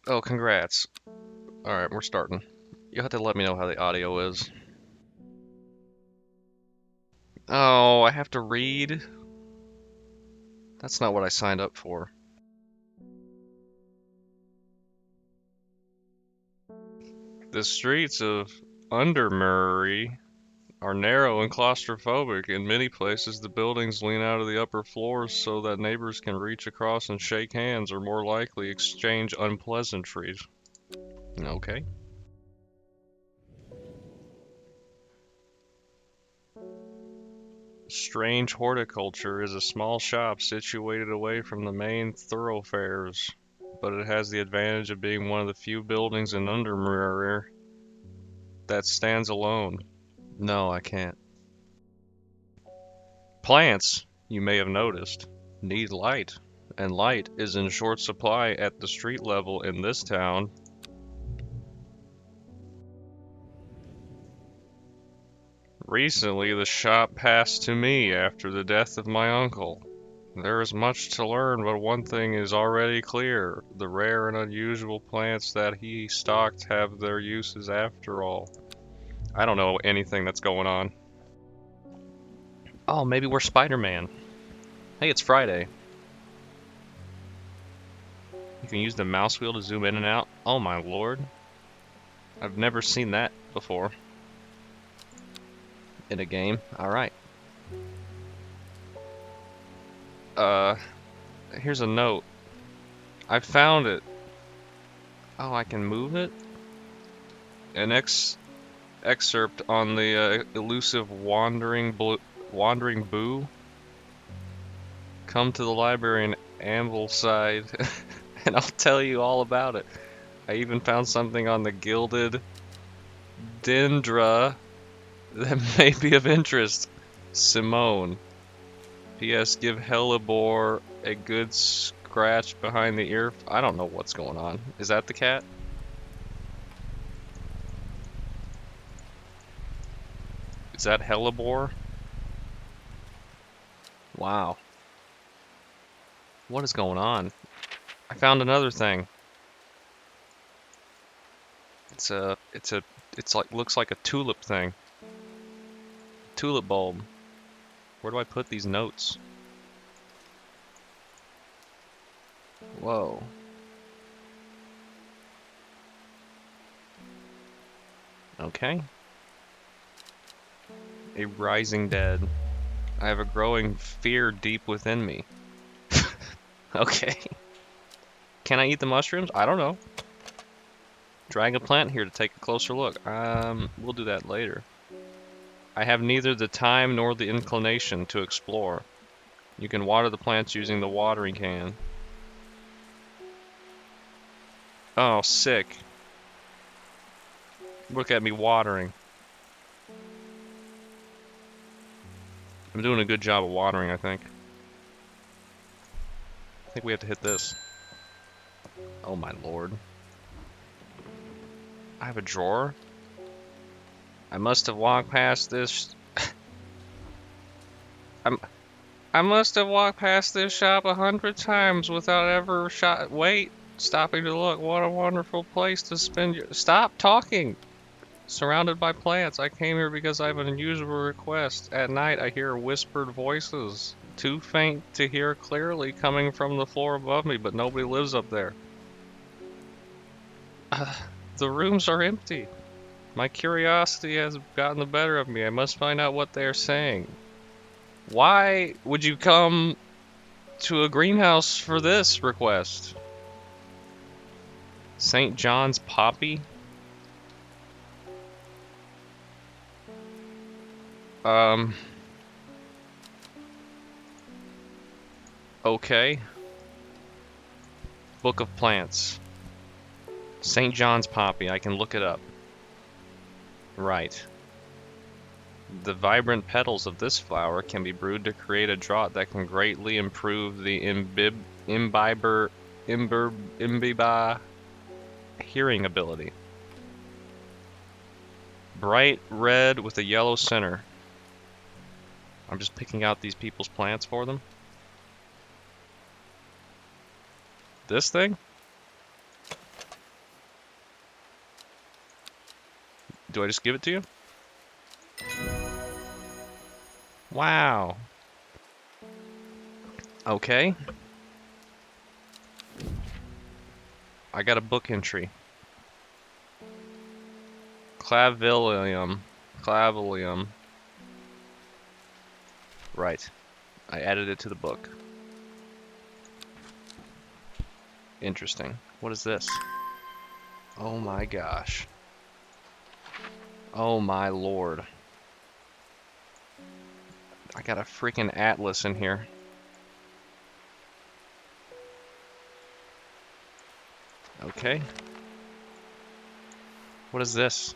Oh, congrats. Alright, we're starting. You'll have to let me know how the audio is. Oh, I have to read? That's not what I signed up for. The streets of Undermurray are narrow and claustrophobic. In many places, the buildings lean out of the upper floors so that neighbors can reach across and shake hands or more likely exchange unpleasantries. Okay. Strange Horticulture is a small shop situated away from the main thoroughfares, but it has the advantage of being one of the few buildings in Undermere that stands alone. No, I can't. Plants, you may have noticed, need light, and light is in short supply at the street level in this town. Recently, the shop passed to me after the death of my uncle. There is much to learn, but one thing is already clear. The rare and unusual plants that he stocked have their uses after all. I don't know anything that's going on. Oh, maybe we're Spider-Man. Hey, it's Friday. You can use the mouse wheel to zoom in and out. Oh my lord. I've never seen that before in a game. Alright. Uh, here's a note. I found it. Oh, I can move it? An excerpt on the elusive wandering boo. Come to the library in Ambleside, and I'll tell you all about it. I even found something on the gilded dendra that may be of interest. Simone. P.S. Give Hellebore a good scratch behind the ear. I don't know what's going on. Is that the cat? Is that Hellebore? Wow. What is going on? I found another thing. It's like looks like a tulip thing. Tulip bulb. Where do I put these notes? Whoa. Okay. A rising dead. I have a growing fear deep within me. Okay. Can I eat the mushrooms? I don't know. Drag a plant here to take a closer look. We'll do that later. I have neither the time nor the inclination to explore. You can water the plants using the watering can. Oh, sick. Look at me watering. I'm doing a good job of watering, I think. I think we have to hit this. Oh my lord. I have a drawer? I must have walked past this... I'm... I must have walked past this shop 100 times without ever stopping to look. What a wonderful place to spend your... Stop talking! Surrounded by plants, I came here because I have an unusual request. At night, I hear whispered voices, too faint to hear clearly, coming from the floor above me, but nobody lives up there. The rooms are empty. My curiosity has gotten the better of me. I must find out what they are saying. Why would you come to a greenhouse for this request? St. John's Poppy? Okay. Book of Plants. St. John's Poppy, I can look it up. Right. The vibrant petals of this flower can be brewed to create a draught that can greatly improve the imbiba hearing ability. Bright red with a yellow center. I'm just picking out these people's plants for them. This thing? Do I just give it to you? Wow. Okay. I got a book entry. Clavillum. Clavillum. Right. I added it to the book. Interesting. What is this? Oh my gosh. Oh my lord. I got a freaking atlas in here. Okay. What is this?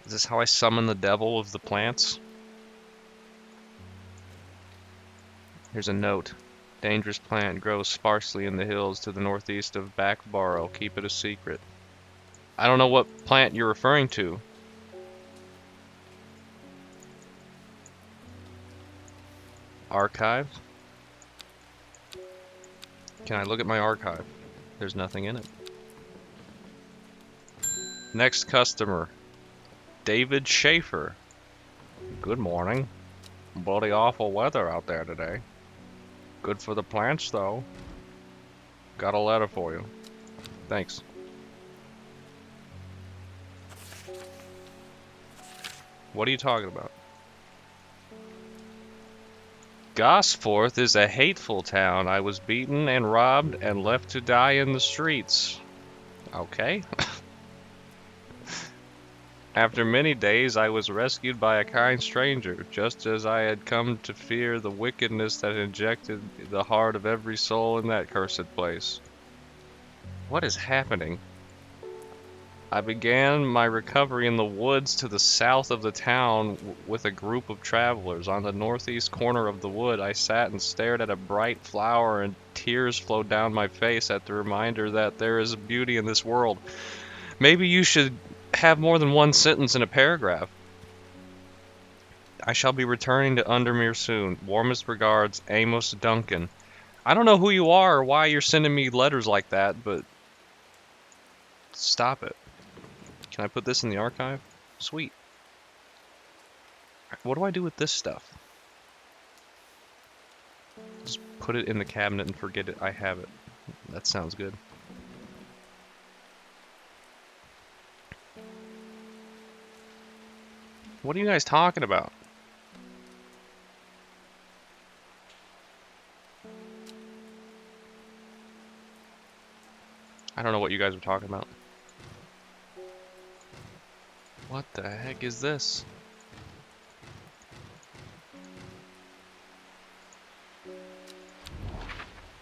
Is this how I summon the devil of the plants? Here's a note. Dangerous plant grows sparsely in the hills to the northeast of Backborough. Keep it a secret. I don't know what plant you're referring to. Archive? Can I look at my archive? There's nothing in it. Next customer. David Schaefer. Good morning. Bloody awful weather out there today. Good for the plants, though. Got a letter for you. Thanks. What are you talking about? Gosforth is a hateful town. I was beaten and robbed and left to die in the streets. Okay. After many days, I was rescued by a kind stranger, just as I had come to fear the wickedness that injected the heart of every soul in that cursed place. What is happening? I began my recovery in the woods to the south of the town with a group of travelers. On the northeast corner of the wood, I sat and stared at a bright flower, and tears flowed down my face at the reminder that there is beauty in this world. Maybe you should have more than one sentence in a paragraph. I shall be returning to Undermere soon. Warmest regards, Amos Duncan. I don't know who you are or why you're sending me letters like that, but stop it. Can I put this in the archive? Sweet. What do I do with this stuff? Just put it in the cabinet and forget it. I have it. That sounds good. What are you guys talking about? I don't know what you guys are talking about. What the heck is this?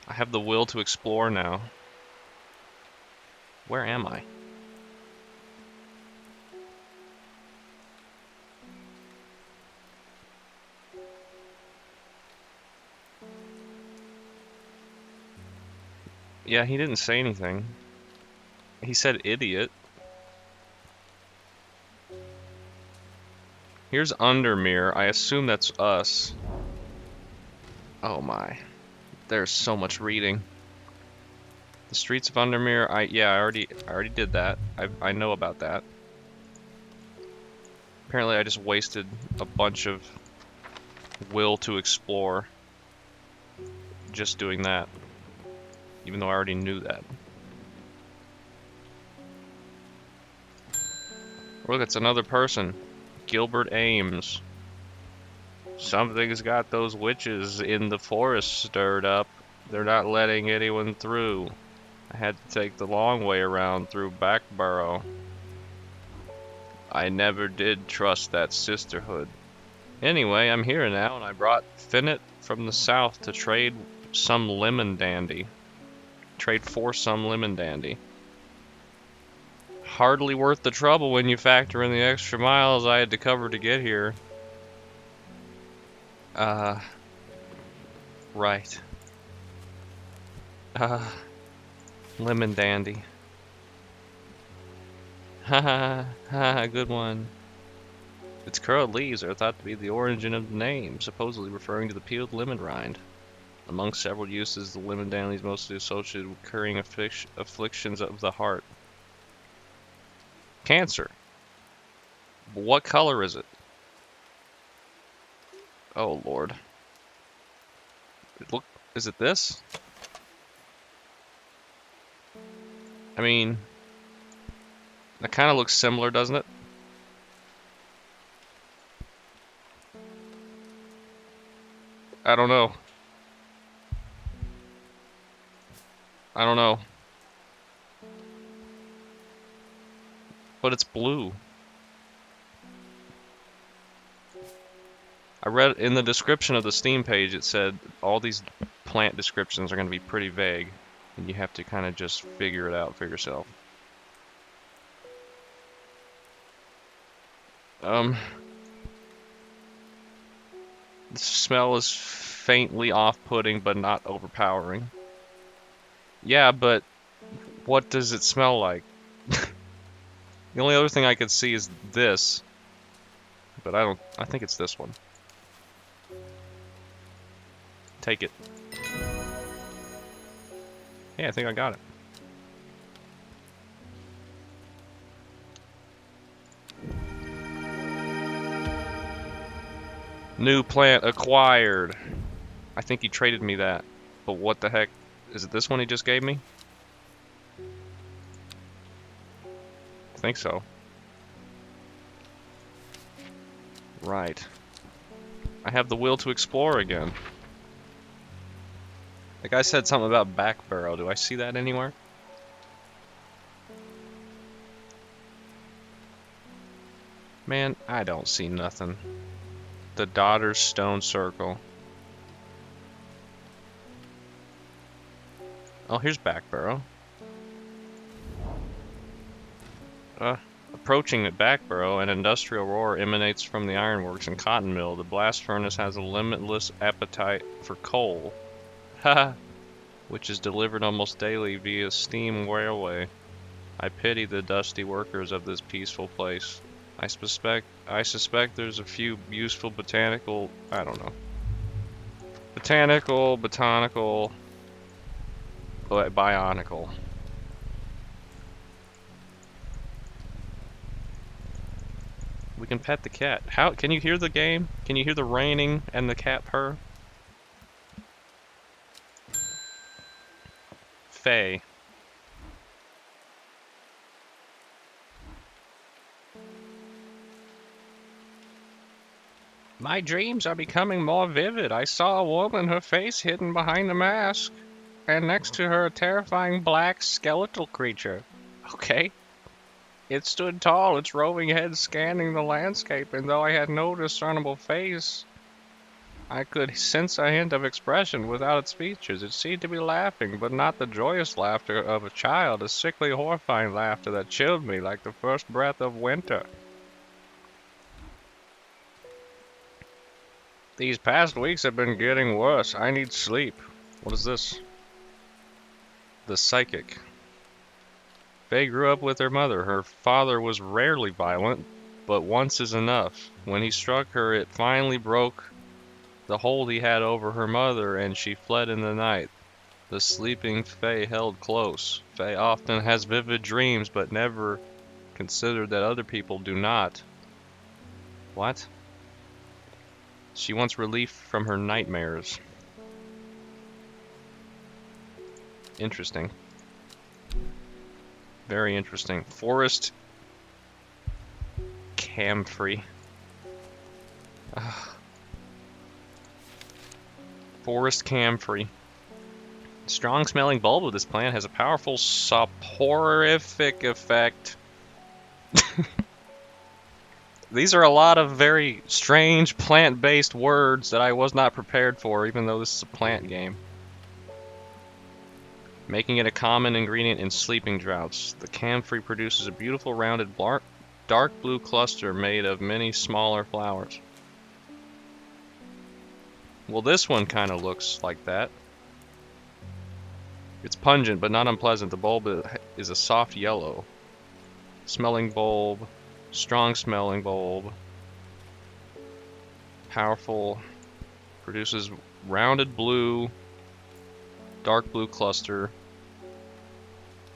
I have the will to explore now. Where am I? Yeah, he didn't say anything. He said idiot. Here's Undermere. I assume that's us. Oh my. There's so much reading. The streets of Undermere. I already did that. I know about that. Apparently I just wasted a bunch of will to explore just doing that. Even though I already knew that. Look, it's another person. Gilbert Ames. Something's got those witches in the forest stirred up. They're not letting anyone through. I had to take the long way around through Backborough. I never did trust that sisterhood. Anyway, I'm here now, and I brought Finnet from the south to trade some lemon dandy. Trade for some lemon dandy. Hardly worth the trouble when you factor in the extra miles I had to cover to get here. Right. Lemon dandy. Ha ha, good one. Its curled leaves are thought to be the origin of the name, supposedly referring to the peeled lemon rind. Among several uses, the lemon daily is mostly associated with curing afflictions of the heart. Cancer. What color is it? Oh Lord. Look, is it this? I mean, that kind of looks similar, doesn't it? I don't know. I don't know. But it's blue. I read in the description of the Steam page, it said all these plant descriptions are going to be pretty vague, and you have to kind of just figure it out for yourself. The smell is faintly off-putting, but not overpowering. Yeah, but what does it smell like? The only other thing I could see is this, but I think it's this one. Take it. Yeah, I think I got it. New plant acquired. I think he traded me that. But what the heck? Is it this one he just gave me? I think so. Right. I have the will to explore again. The guy said something about back barrow. Do I see that anywhere? Man, I don't see nothing. The Daughter's Stone Circle. Oh, here's back barrow. Approaching at back barrow, an industrial roar emanates from the ironworks and cotton mill. The blast furnace has a limitless appetite for coal. Haha. Which is delivered almost daily via steam railway. I pity the dusty workers of this peaceful place. I suspect there's a few useful botanical, I don't know. Botanical, bionical. We can pet the cat. How can you hear the game? Can you hear the raining and the cat purr? Faye. My dreams are becoming more vivid. I saw a woman, her face hidden behind a mask, and next to her a terrifying black skeletal creature. Okay. It stood tall, its roving head scanning the landscape, and though I had no discernible face, I could sense a hint of expression without its features. It seemed to be laughing, but not the joyous laughter of a child, a sickly, horrifying laughter that chilled me like the first breath of winter. These past weeks have been getting worse. I need sleep. What is this? The Psychic. Faye grew up with her mother. Her father was rarely violent, but once is enough. When he struck her, it finally broke the hold he had over her mother, and she fled in the night. The sleeping Faye held close. Faye often has vivid dreams, but never considered that other people do not. What? She wants relief from her nightmares. Interesting. Very interesting. Forest camphor. Forest camphor. Strong smelling bulb of this plant has a powerful soporific effect. These are a lot of very strange plant-based words that I was not prepared for, even though this is a plant game. Making it a common ingredient in sleeping draughts. The camphor produces a beautiful rounded dark blue cluster made of many smaller flowers. Well, this one kind of looks like that. It's pungent but not unpleasant. The bulb is a soft yellow. Smelling bulb. Strong smelling bulb. Powerful. Produces rounded blue Dark blue cluster.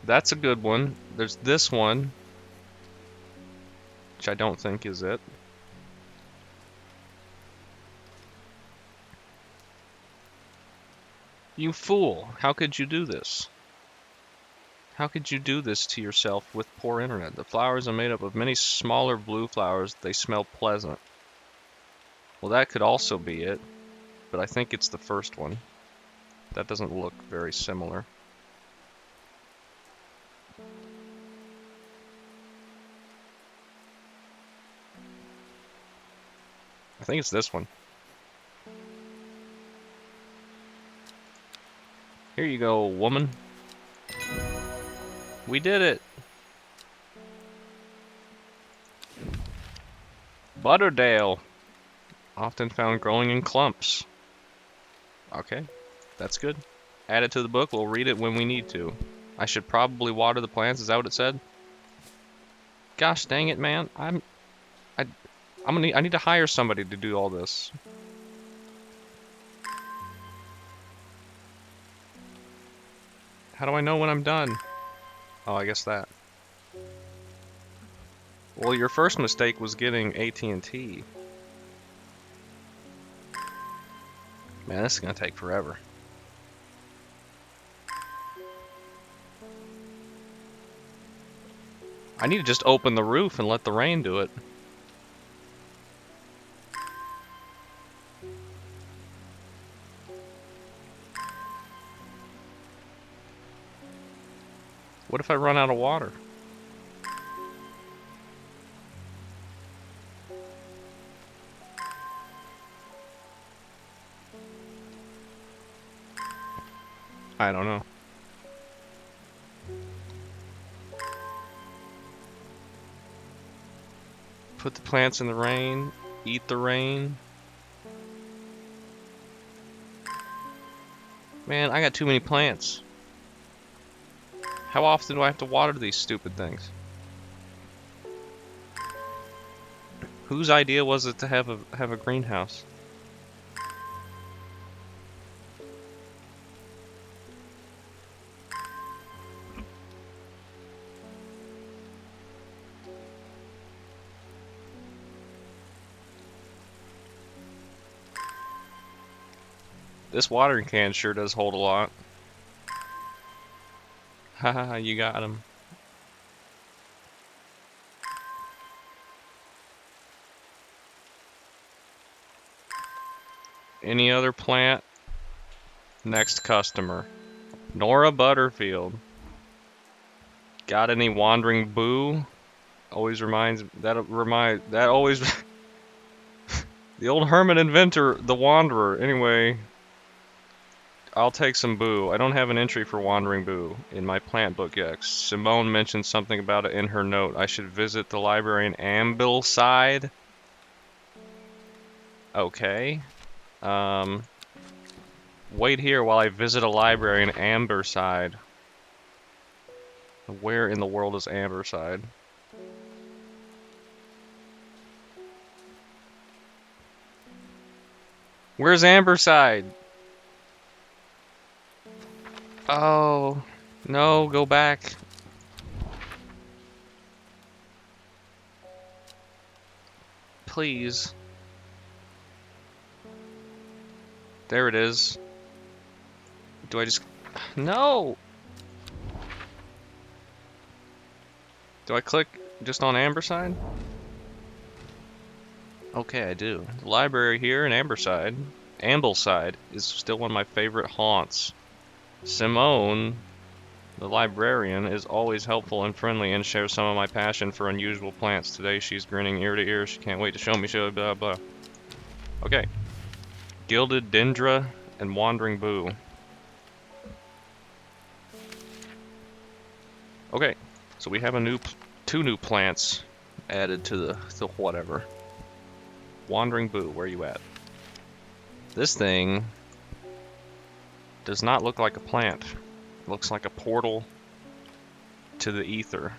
That's a good one. There's this one, which I don't think is it. You fool! How could you do this? How could you do this to yourself with poor internet? The flowers are made up of many smaller blue flowers. They smell pleasant. Well, that could also be it, but I think it's the first one. That doesn't look very similar. I think it's this one. Here you go, woman. We did it! Butterdale. Often found growing in clumps. Okay, that's good. Add it to the book. We'll read it when we need to. I should probably water the plants. Is that what it said? Gosh dang it, man. I need to hire somebody to do all this. How do I know when I'm done? Oh, I guess that. Well, your first mistake was getting AT&T. Man, this is gonna take forever. I need to just open the roof and let the rain do it. What if I run out of water? I don't know. Put the plants in the rain. Eat the rain. Man, I got too many plants. How often do I have to water these stupid things? Whose idea was it to have a greenhouse? This watering can sure does hold a lot. Haha, you got him. Any other plant? Next customer. Nora Butterfield. Got any wandering boo? Always reminds that always the old hermit inventor, the wanderer. Anyway, I'll take some boo. I don't have an entry for wandering boo in my plant book yet. Simone mentioned something about it in her note. I should visit the library in Ambleside. Okay. Wait here while I visit a library in Amberside. Where in the world is Amberside? Where's Amberside? Oh, no, go back. Please. There it is. Do I just... No! Do I click just on Amberside? Okay, I do. The library here in Ambleside is still one of my favorite haunts. Simone, the librarian, is always helpful and friendly and shares some of my passion for unusual plants. Today she's grinning ear to ear. She can't wait to show me. Blah, blah. Okay. Gilded Dendra and Wandering Boo. Okay, so we have two new plants added to the whatever. Wandering Boo, where you at? This thing does not look like a plant. It looks like a portal to the ether.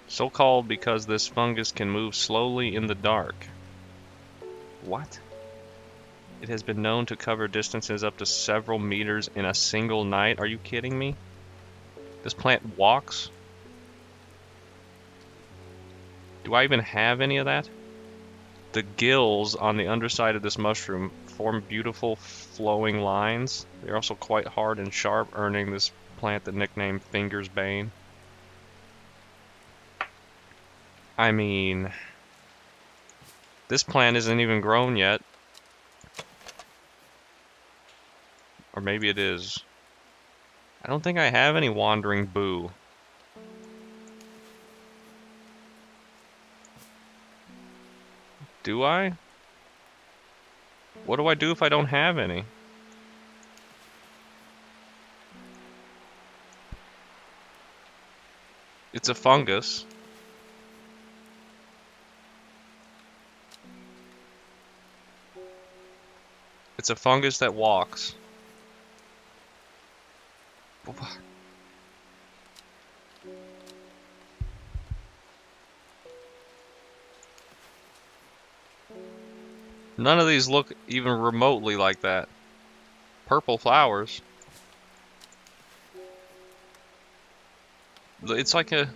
So called because this fungus can move slowly in the dark. What? It has been known to cover distances up to several meters in a single night. Are you kidding me? This plant walks? Do I even have any of that? The gills on the underside of this mushroom form beautiful flowing lines. They're also quite hard and sharp, earning this plant the nickname Finger's Bane. I mean, this plant isn't even grown yet. Or maybe it is. I don't think I have any wandering boo. Do I? What do I do if I don't have any? It's a fungus. It's a fungus that walks. None of these look even remotely like that. Purple flowers. It's like a...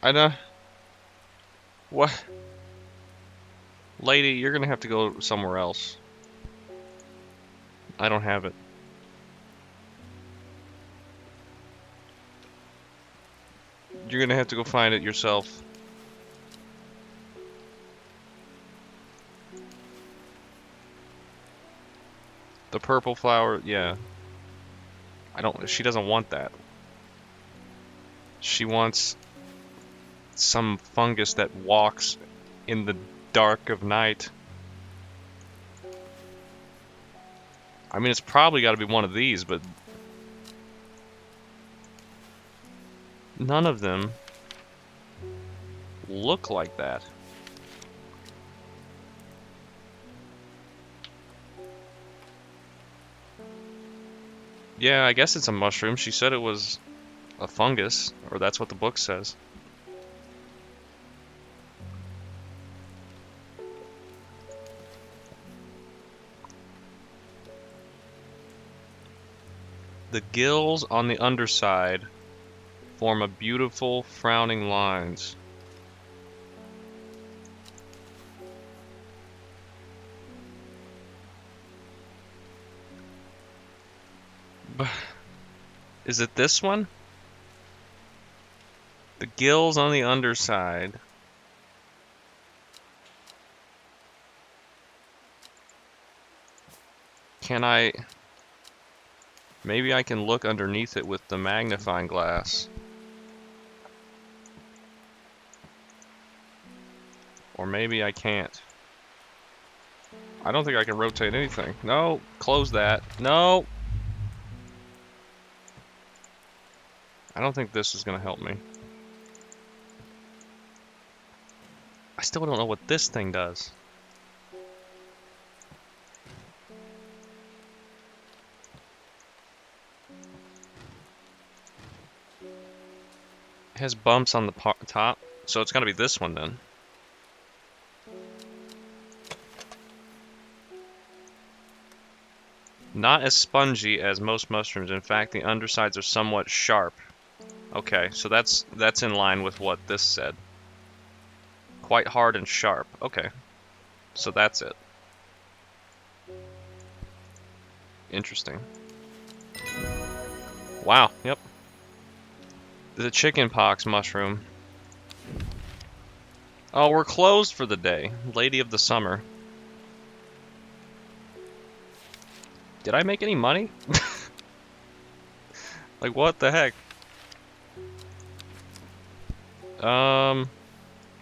I know... What? Lady, you're gonna have to go somewhere else. I don't have it. You're gonna have to go find it yourself. The purple flower, yeah. She doesn't want that. She wants some fungus that walks in the dark of night. I mean, it's probably got to be one of these, but none of them look like that. Yeah, I guess it's a mushroom. She said it was a fungus, or that's what the book says. The gills on the underside form a beautiful frowning lines. Is it this one? The gills on the underside. Can I... Maybe I can look underneath it with the magnifying glass. Or maybe I can't. I don't think I can rotate anything. No, close that. No! I don't think this is going to help me. I still don't know what this thing does. It has bumps on the top, so it's got to be this one then. Not as spongy as most mushrooms. In fact, the undersides are somewhat sharp. Okay, so that's in line with what this said. Quite hard and sharp. Okay, so that's it. Interesting. Wow, yep. The chickenpox mushroom. Oh, we're closed for the day. Lady of the Summer. Did I make any money? Like, what the heck?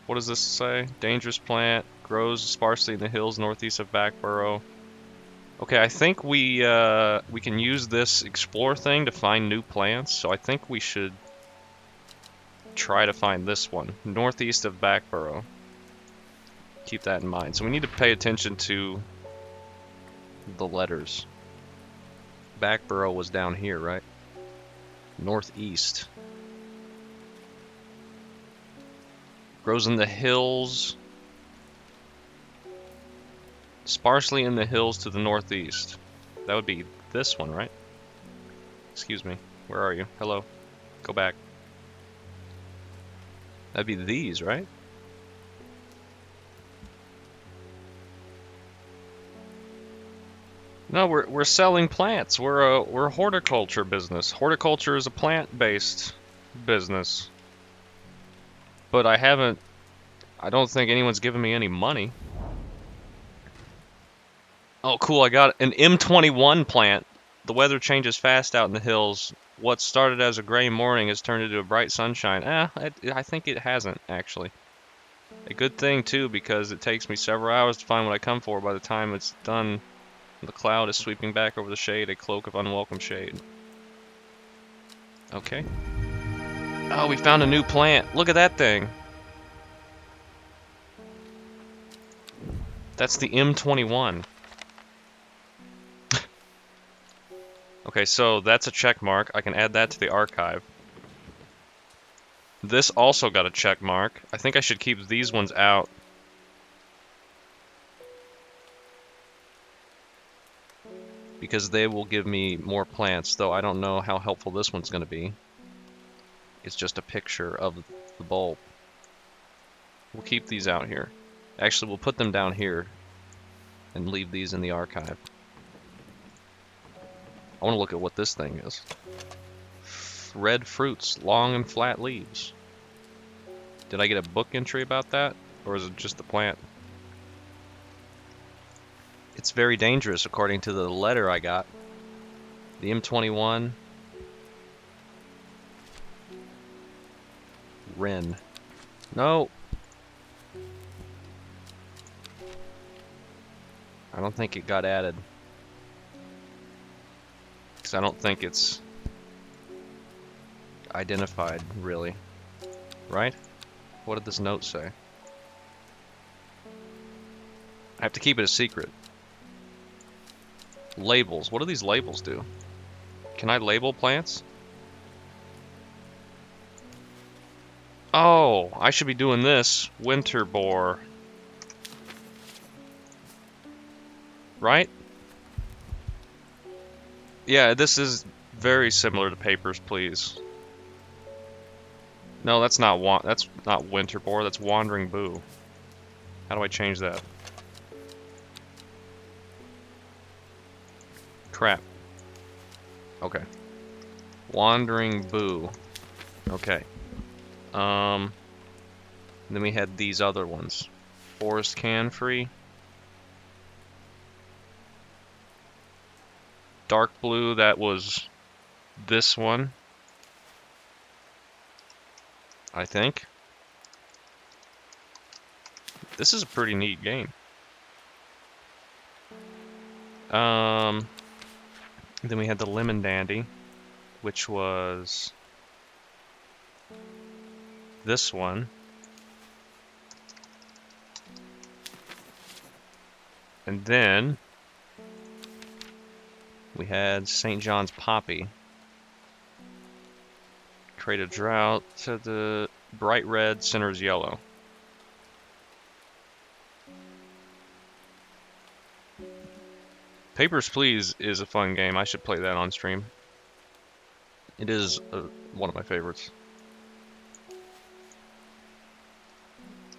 What does this say? Dangerous plant. Grows sparsely in the hills northeast of Backborough. Okay, I think we can use this explore thing to find new plants, so I think we should try to find this one, northeast of Backborough. Keep that in mind. So we need to pay attention to the letters. Backborough was down here, right? Northeast. Grows in the hills. Sparsely in the hills to the northeast. That would be this one, right? Excuse me. Where are you? Hello. Go back. That'd be these, right? No, we're selling plants. We're a horticulture business. Horticulture is a plant-based business. But I don't think anyone's given me any money. Oh, cool, I got an M21 plant. The weather changes fast out in the hills. What started as a gray morning has turned into a bright sunshine. I think it hasn't, actually. A good thing, too, because it takes me several hours to find what I come for. By the time it's done, the cloud is sweeping back over the shade, a cloak of unwelcome shade. Okay. Oh, we found a new plant. Look at that thing. That's the M21. Okay, so that's a check mark. I can add that to the archive. This also got a check mark. I think I should keep these ones out. Because they will give me more plants, though I don't know how helpful this one's going to be. It's just a picture of the bulb. We'll keep these out here. Actually, we'll put them down here and leave these in the archive. I want to look at what this thing is. Red fruits, long and flat leaves. Did I get a book entry about that? Or is it just the plant? It's very dangerous, according to the letter I got. The M21. Wren. No! I don't think it got added. Because I don't think it's identified, really. Right? What did this note say? I have to keep it a secret. Labels. What do these labels do? Can I label plants? Oh, I should be doing this. Winter boar. Right? Yeah, this is very similar to Papers, Please. No, that's not winter boar. That's wandering boo. How do I change that? Crap. Okay. Wandering boo. Okay. Then we had these other ones. Forest can free. Dark blue, that was this one. I think. This is a pretty neat game. Then we had the Lemon Dandy, which was this one. And then we had St. John's Poppy. Create a drought to the bright red, centers yellow. Papers, Please is a fun game. I should play that on stream. It is one of my favorites.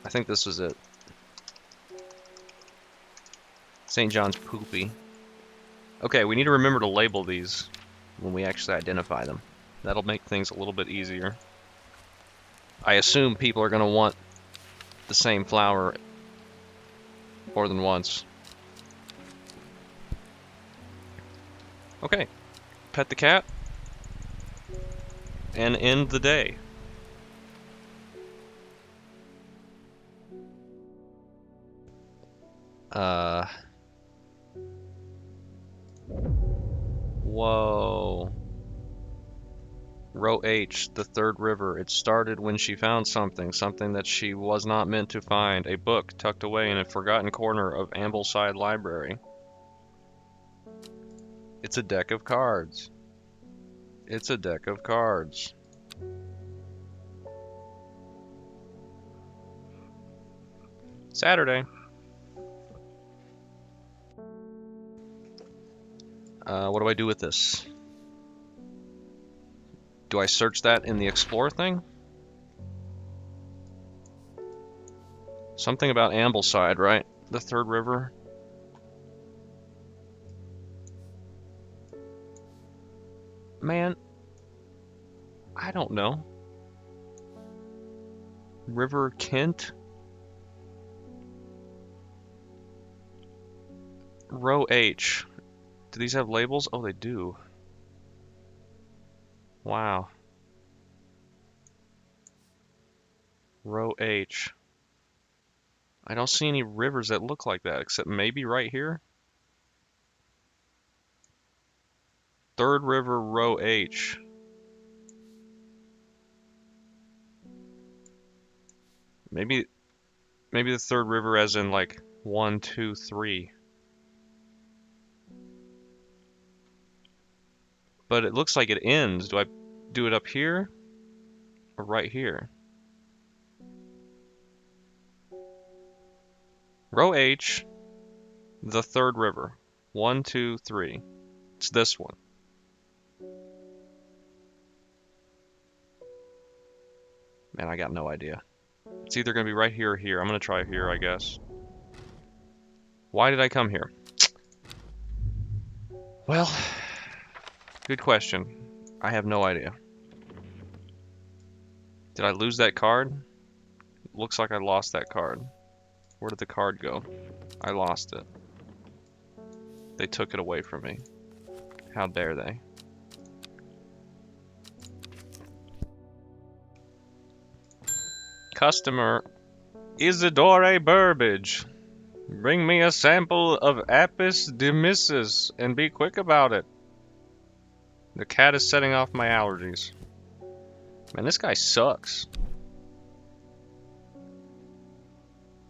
I think this was it. St. John's Poopy. Okay, we need to remember to label these when we actually identify them. That'll make things a little bit easier. I assume people are going to want the same flower more than once. Okay, pet the cat and end the day. Whoa. Row H, the third river. It started when she found something that she was not meant to find. A book tucked away in a forgotten corner of Ambleside Library. It's a deck of cards. It's a deck of cards. Saturday. What do I do with this? Do I search that in the Explore thing? Something about Ambleside, right? The third river. Man, I don't know. River Kent? Row H. Do these have labels? Oh, they do. Wow. Row H. I don't see any rivers that look like that, except maybe right here. Third river, row H. Maybe the third river as in like 1, 2, 3. But it looks like it ends. Do I do it up here or right here? Row H, the third river. 1, 2, 3. It's this one. Man, I got no idea. It's either going to be right here or here. I'm going to try here, I guess. Why did I come here? Well, good question. I have no idea. Did I lose that card? Looks like I lost that card. Where did the card go? I lost it. They took it away from me. How dare they? Customer Isidore Burbage. Bring me a sample of Apis demissus and be quick about it. The cat is setting off my allergies. Man, this guy sucks.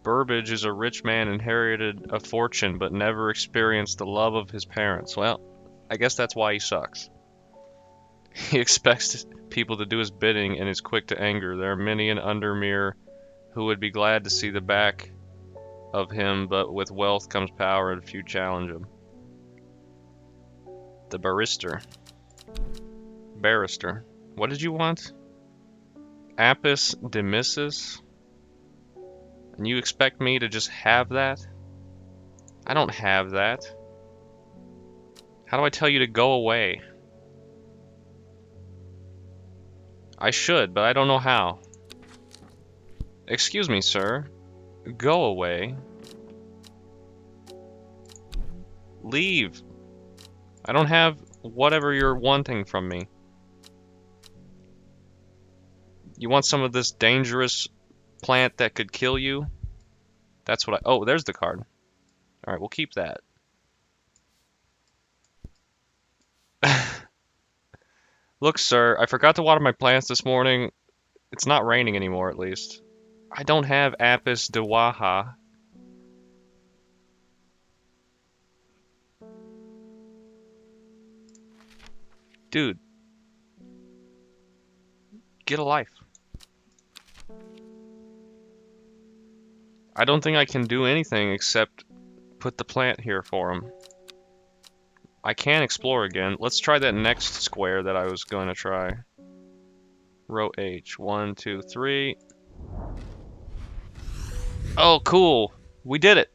Burbage is a rich man, inherited a fortune, but never experienced the love of his parents. Well, I guess that's why he sucks. He expects people to do his bidding and is quick to anger. There are many in Undermere who would be glad to see the back of him, but with wealth comes power and few challenge him. The barrister. Barrister. What did you want? Apis demissus? And you expect me to just have that? I don't have that. How do I tell you to go away? I should, but I don't know how. Excuse me, sir. Go away. Leave. I don't have whatever you're wanting from me. You want some of this dangerous plant that could kill you? That's what I... Oh, there's the card. Alright, we'll keep that. Look, sir, I forgot to water my plants this morning. It's not raining anymore, at least. I don't have Apis dewaha. Dude. Get a life. I don't think I can do anything except put the plant here for him. I can explore again. Let's try that next square that I was going to try. Row H. 1, 2, 3. Oh, cool. We did it.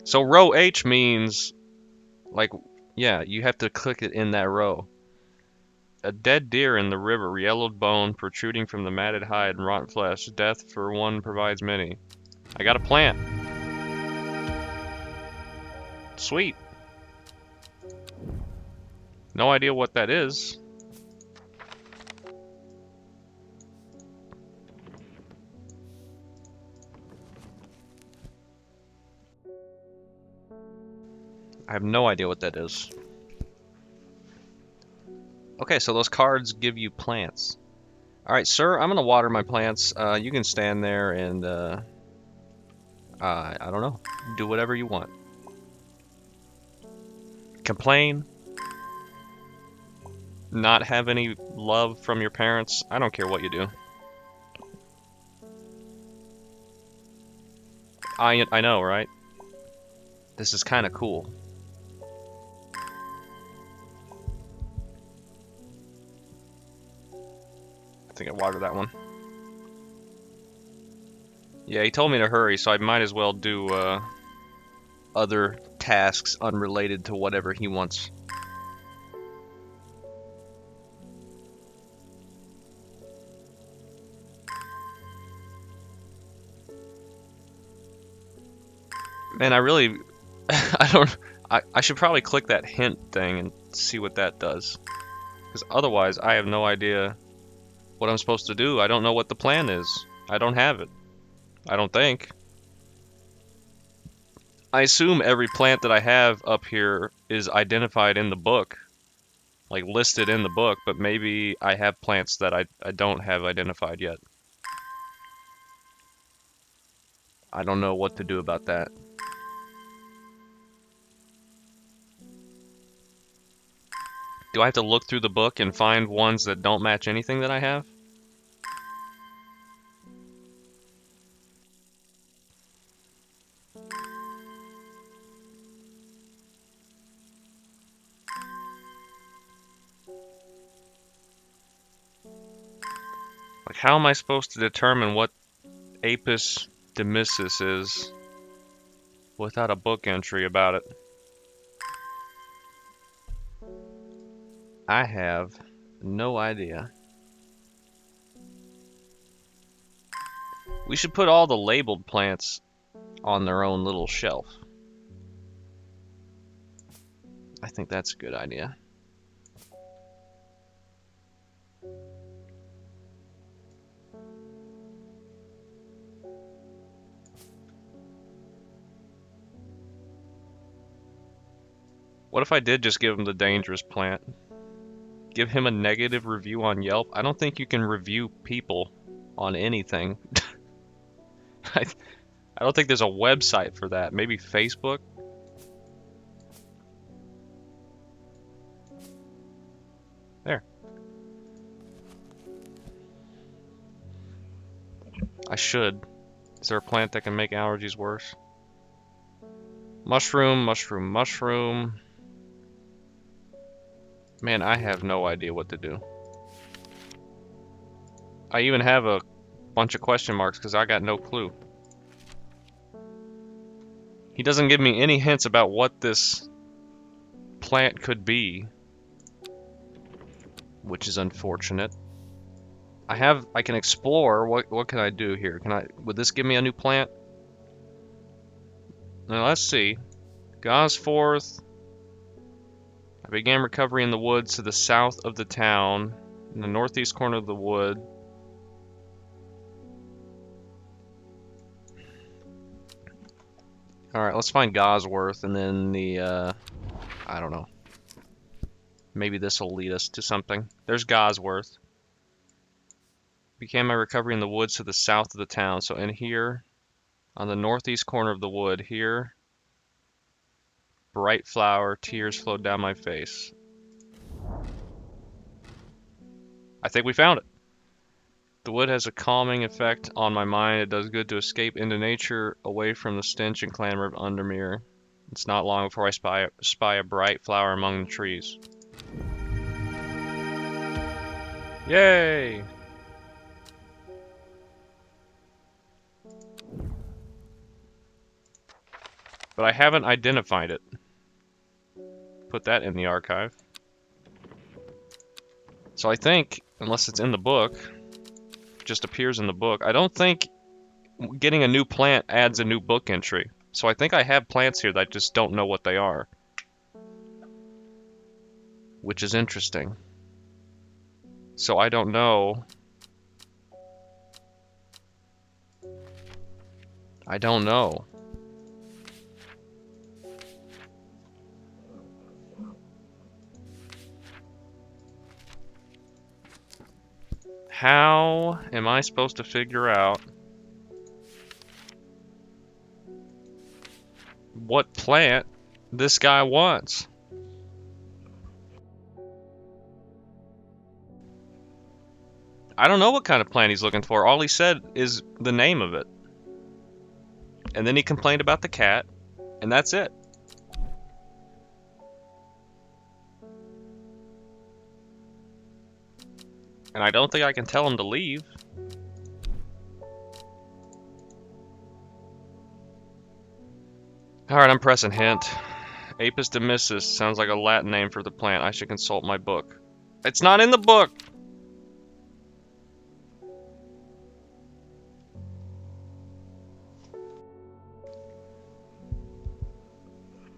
So row H means, like, yeah, you have to click it in that row. A dead deer in the river, yellowed bone protruding from the matted hide and rotten flesh. Death for one provides many. I got a plant. Sweet. No idea what that is. I have no idea what that is. Okay, so those cards give you plants. Alright, sir, I'm gonna water my plants. You can stand there and, I don't know. Do whatever you want. Complain. Not have any love from your parents. I don't care what you do. I know, right? This is kind of cool. I think I watered that one. Yeah, he told me to hurry, so I might as well do other tasks unrelated to whatever he wants. Man, I really, I don't, I should probably click that hint thing and see what that does. Because otherwise, I have no idea what I'm supposed to do. I don't know what the plan is. I don't have it. I don't think. I assume every plant that I have up here is identified in the book, like listed in the book, but maybe I have plants that I don't have identified yet. I don't know what to do about that. Do I have to look through the book and find ones that don't match anything that I have? Like, how am I supposed to determine what Apis demissus is without a book entry about it? I have no idea. We should put all the labeled plants on their own little shelf. I think that's a good idea. What if I did just give him the dangerous plant? Give him a negative review on Yelp? I don't think you can review people on anything. I, I don't think there's a website for that. Maybe Facebook? There. I should. Is there a plant that can make allergies worse? Mushroom, mushroom, mushroom. Man, I have no idea what to do. I even have a bunch of question marks because I got no clue. He doesn't give me any hints about what this plant could be, which is unfortunate. I can explore. What can I do here? Would this give me a new plant? Now let's see. Gosforth. I began recovery in the woods to the south of the town, in the northeast corner of the wood. Alright, let's find Gosworth, and then I don't know. Maybe this will lead us to something. There's Gosworth. Began my recovery in the woods to the south of the town. So in here, on the northeast corner of the wood, here, bright flower, tears flowed down my face. I think we found it. The wood has a calming effect on my mind. It does good to escape into nature, away from the stench and clamor of Undermere. It's not long before I spy a bright flower among the trees. Yay! But I haven't identified it. Put that in the archive. So I think, unless it's in the book, just appears in the book, I don't think getting a new plant adds a new book entry. So I think I have plants here that I just don't know what they are. Which is interesting. So I don't know. I don't know. How am I supposed to figure out what plant this guy wants? I don't know what kind of plant he's looking for. All he said is the name of it. And then he complained about the cat, and that's it. And I don't think I can tell him to leave. Alright, I'm pressing hint. Apis demystis sounds like a Latin name for the plant. I should consult my book. It's not in the book!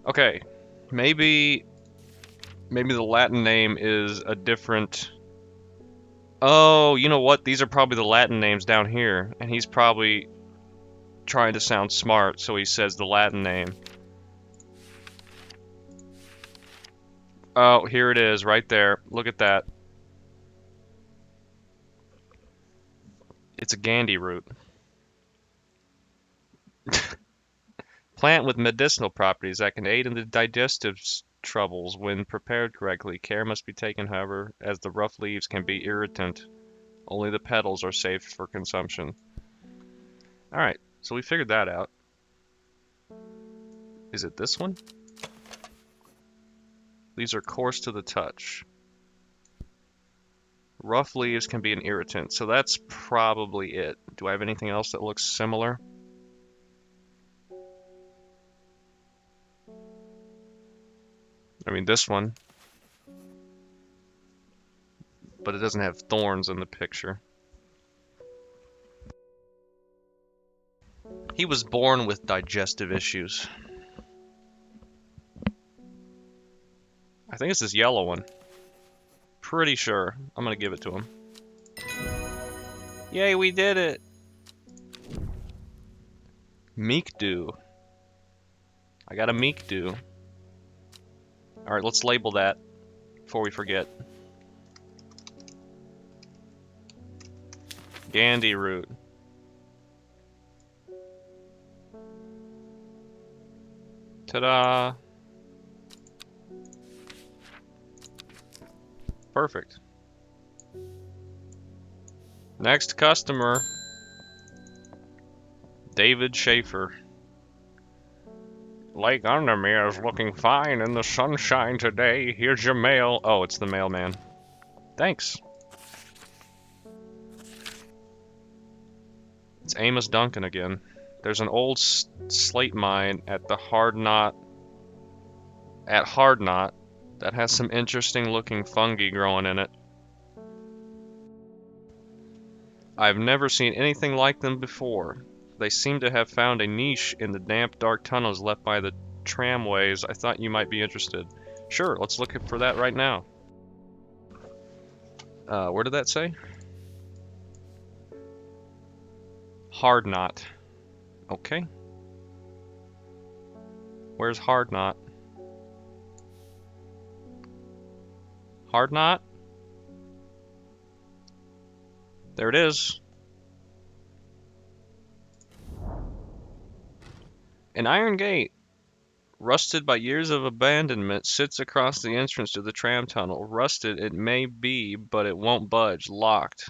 Okay, maybe the Latin name is a different... Oh, you know what? These are probably the Latin names down here, and he's probably trying to sound smart, so he says the Latin name. Oh, here it is, right there. Look at that. It's a Gandhi root. Plant with medicinal properties that can aid in the digestive troubles when prepared correctly. Care must be taken, however, as the rough leaves can be irritant. Only the petals are safe for consumption. Alright, so we figured that out. Is it this one? These are coarse to the touch. Rough leaves can be an irritant, so that's probably it. Do I have anything else that looks similar? I mean, this one. But it doesn't have thorns in the picture. He was born with digestive issues. I think it's this yellow one. Pretty sure. I'm gonna give it to him. Yay, we did it! Meek Dew. I got a Meek Dew. Alright, let's label that before we forget. Gandhi root. Ta-da! Perfect. Next customer. David Schaefer. Lake Undermere is looking fine in the sunshine today. Here's your mail. Oh, it's the mailman. Thanks. It's Amos Duncan again. There's an old slate mine at the Hard Knot that has some interesting looking fungi growing in it. I've never seen anything like them before. They seem to have found a niche in the damp, dark tunnels left by the tramways. I thought you might be interested. Sure, let's look for that right now. Where did that say? Hard Knot. Okay. Where's Hard Knot? Hard Knot? There it is. An iron gate, rusted by years of abandonment, sits across the entrance to the tram tunnel. Rusted it may be, but it won't budge. Locked.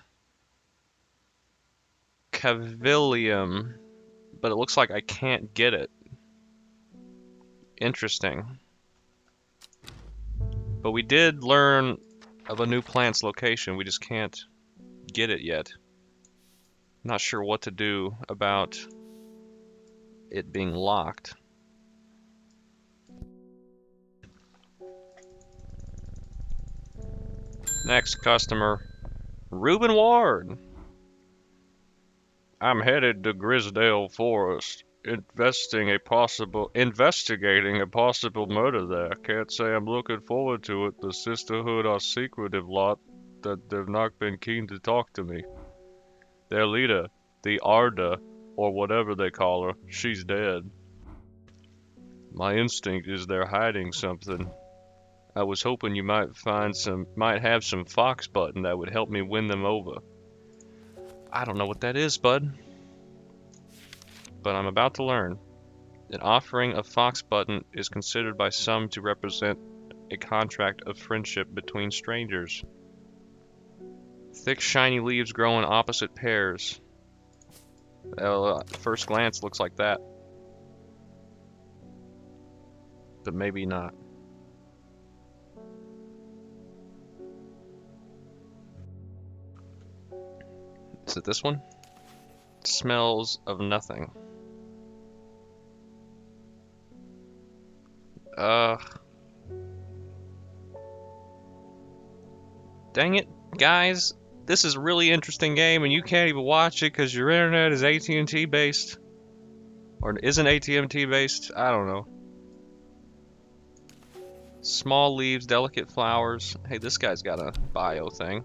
Cavilium, but it looks like I can't get it. Interesting. But we did learn of a new plant's location. We just can't get it yet. Not sure what to do about it being locked. Next customer, Reuben Ward. I'm headed to Grisdale Forest, investigating a possible murder there. Can't say I'm looking forward to it. The Sisterhood are secretive lot that they've not been keen to talk to me. Their leader, the Arda, or whatever they call her, she's dead. My instinct is they're hiding something. I was hoping you might have some fox button that would help me win them over. I don't know what that is, bud. But I'm about to learn. An offering of fox button is considered by some to represent a contract of friendship between strangers. Thick, shiny leaves grow in opposite pairs. First glance looks like that. but maybe not. Is it this one? Smells of nothing. Dang it, guys. This is a really interesting game and you can't even watch it because your internet is AT&T based. Or isn't AT&T based? I don't know. Small leaves, delicate flowers. Hey, this guy's got a bio thing.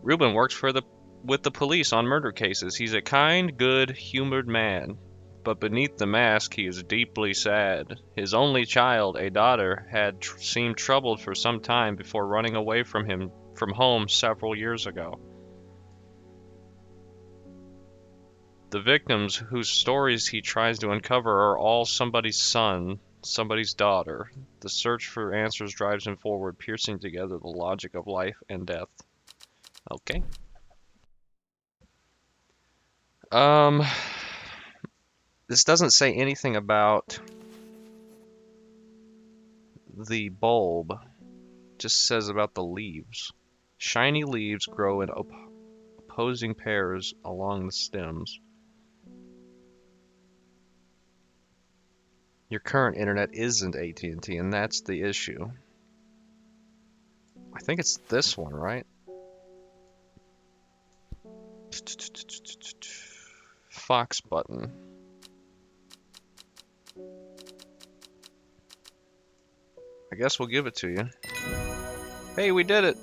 Ruben works with the police on murder cases. He's a kind, good, humored man. But beneath the mask, he is deeply sad. His only child, a daughter, had seemed troubled for some time before running away from home several years ago. The victims whose stories he tries to uncover are all somebody's son, somebody's daughter. The search for answers drives him forward, piercing together the logic of life and death. Okay. Um, this doesn't say anything about the bulb. It just says about the leaves. Shiny leaves grow in opposing pairs along the stems. Your current internet isn't AT&T, and that's the issue. I think it's this one, right? Fox button. I guess we'll give it to you. Hey, we did it!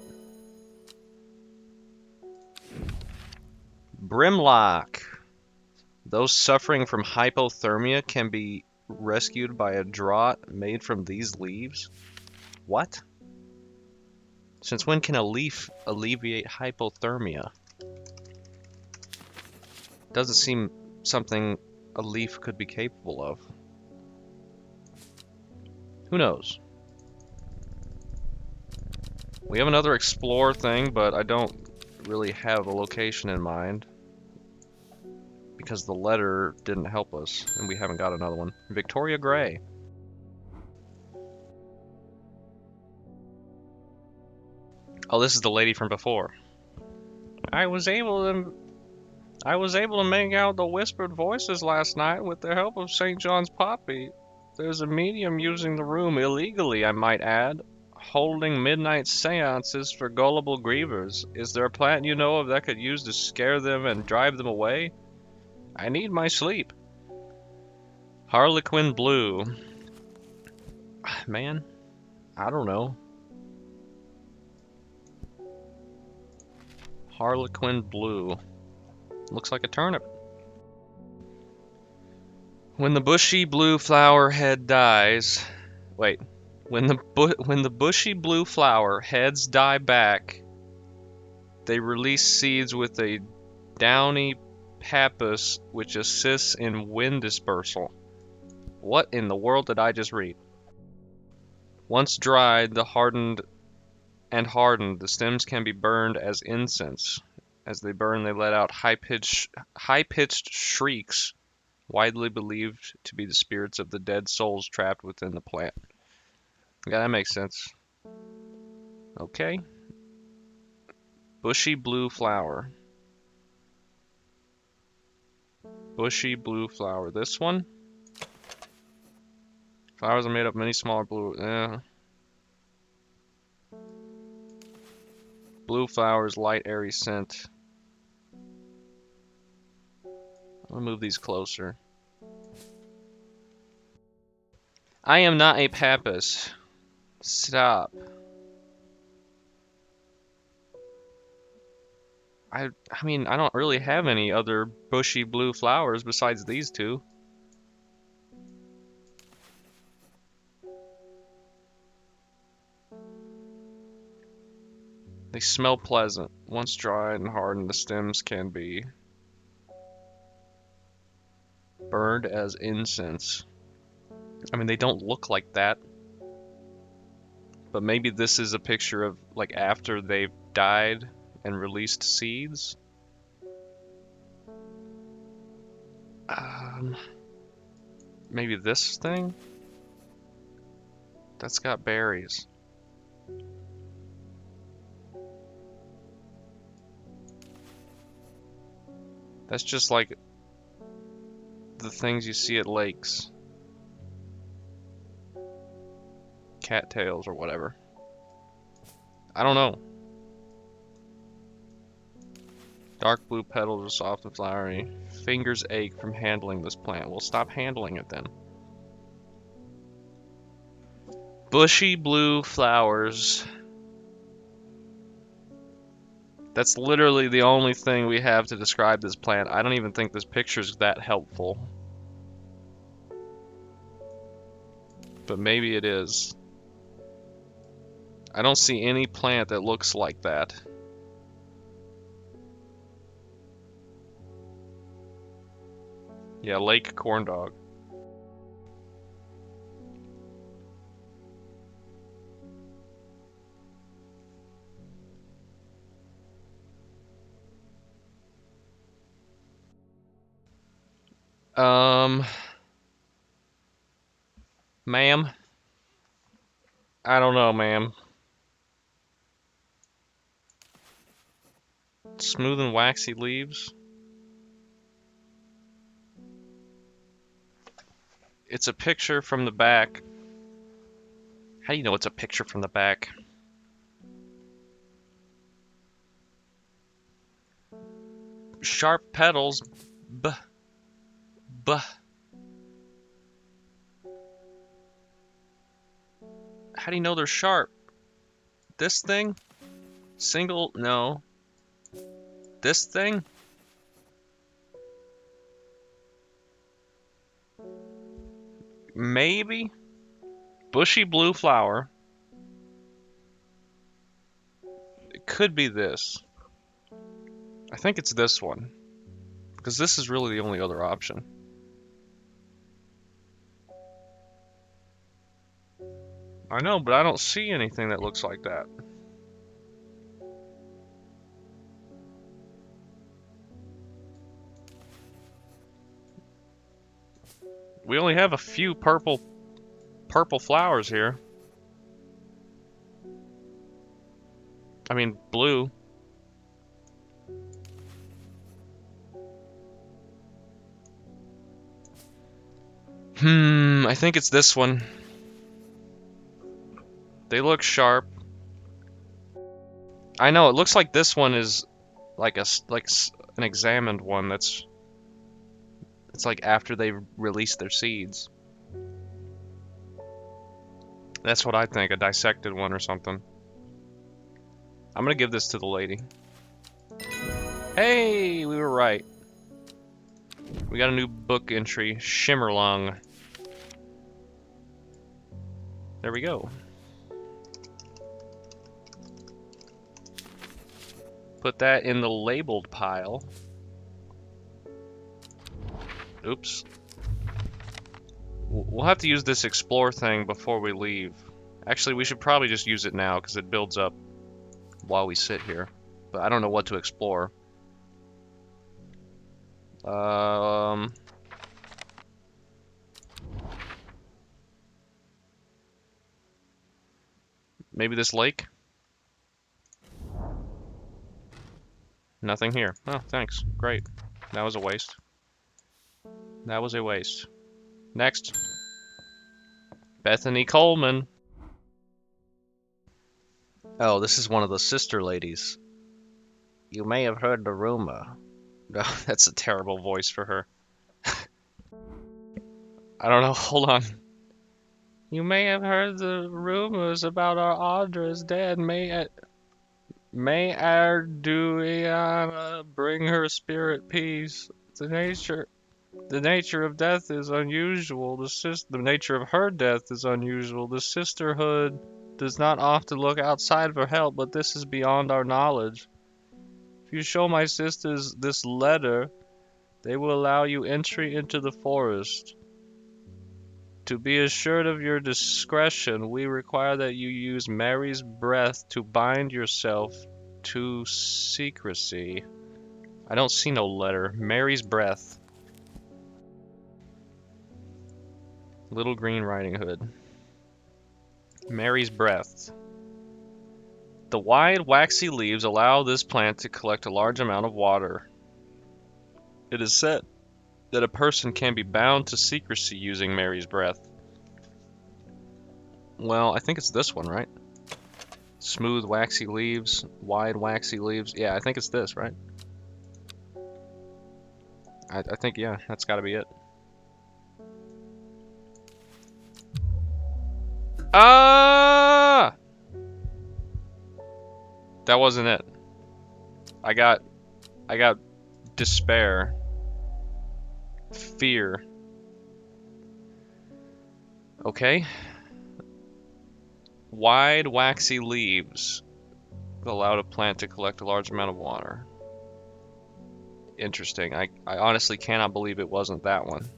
Brimlock. Those suffering from hypothermia can be rescued by a draught made from these leaves? What? Since when can a leaf alleviate hypothermia? Doesn't seem something a leaf could be capable of. Who knows? We have another explore thing, but I don't really have a location in mind because the letter didn't help us, and we haven't got another one. Victoria Gray. Oh, this is the lady from before. I was able to make out the whispered voices last night with the help of St. John's Poppy. There's a medium using the room illegally, I might add, holding midnight seances for gullible grievers. Is there a plant you know of that could use to scare them and drive them away? I need my sleep. Harlequin Blue. Man, I don't know. Harlequin Blue. Looks like a turnip. When the bushy blue flower head dies... Wait. When the bushy blue flower heads die back, they release seeds with a downy pappus which assists in wind dispersal. What in the world did I just read? Once dried, hardened, the stems can be burned as incense. As they burn, they let out high-pitched shrieks, widely believed to be the spirits of the dead souls trapped within the plant. Yeah, that makes sense. Okay. Bushy blue flower. Bushy blue flower. This one? Flowers are made up of many smaller blue... Blue flowers, light, airy scent. I'll move these closer. I am not a pappus. Stop. I mean, I don't really have any other bushy blue flowers besides these two. They smell pleasant. Once dried and hardened, the stems can be burned as incense. I mean, they don't look like that. But maybe this is a picture of, like, after they've died and released seeds. Maybe this thing? That's got berries. That's just like the things you see at lakes. Cattails or whatever. I don't know. Dark blue petals are soft and flowery. Fingers ache from handling this plant. Well, stop handling it then. Bushy blue flowers. That's literally the only thing we have to describe this plant. I don't even think this picture's that helpful. But maybe it is. I don't see any plant that looks like that. Yeah, lake corn dog. Ma'am? I don't know, ma'am. Smooth and waxy leaves. It's a picture from the back. How do you know it's a picture from the back? Sharp petals. Buh. Buh. How do you know they're sharp? This thing? Single? No. This thing? Maybe? Bushy blue flower. It could be this. I think it's this one. Because this is really the only other option. I know, but I don't see anything that looks like that. We only have a few purple flowers here. I mean, blue. I think it's this one. They look sharp. I know, it looks like this one is like an examined one that's it's like after they released their seeds. That's what I think, a dissected one or something. I'm gonna give this to the lady. Hey, we were right. We got a new book entry, Shimmerlung. There we go. Put that in the labeled pile. Oops. We'll have to use this explore thing before we leave. Actually, we should probably just use it now because it builds up while we sit here. But I don't know what to explore. Maybe this lake? Nothing here. Oh, thanks. Great. That was a waste. That was a waste. Next. Bethany Coleman. Oh, this is one of the sister ladies. You may have heard the rumor. No, that's a terrible voice for her. I don't know. Hold on. You may have heard the rumors about our Audra's dead. May Arduiana bring her spirit peace. The nature of death is unusual. The nature of her death is unusual. The sisterhood does not often look outside for help, but this is beyond our knowledge. If you show my sisters this letter, they will allow you entry into the forest. To be assured of your discretion, we require that you use Mary's breath to bind yourself to secrecy. I don't see no letter. Mary's breath. Little Green Riding Hood. Mary's breath. The wide, waxy leaves allow this plant to collect a large amount of water. It is said that a person can be bound to secrecy using Mary's breath. Well, I think it's this one, right? Smooth, waxy leaves, wide, waxy leaves. Yeah, I think it's this, right? I think, yeah, that's got to be it. Ah! That wasn't it. I got despair, fear. Okay. Wide, waxy leaves allow a plant to collect a large amount of water. Interesting. I honestly cannot believe it wasn't that one.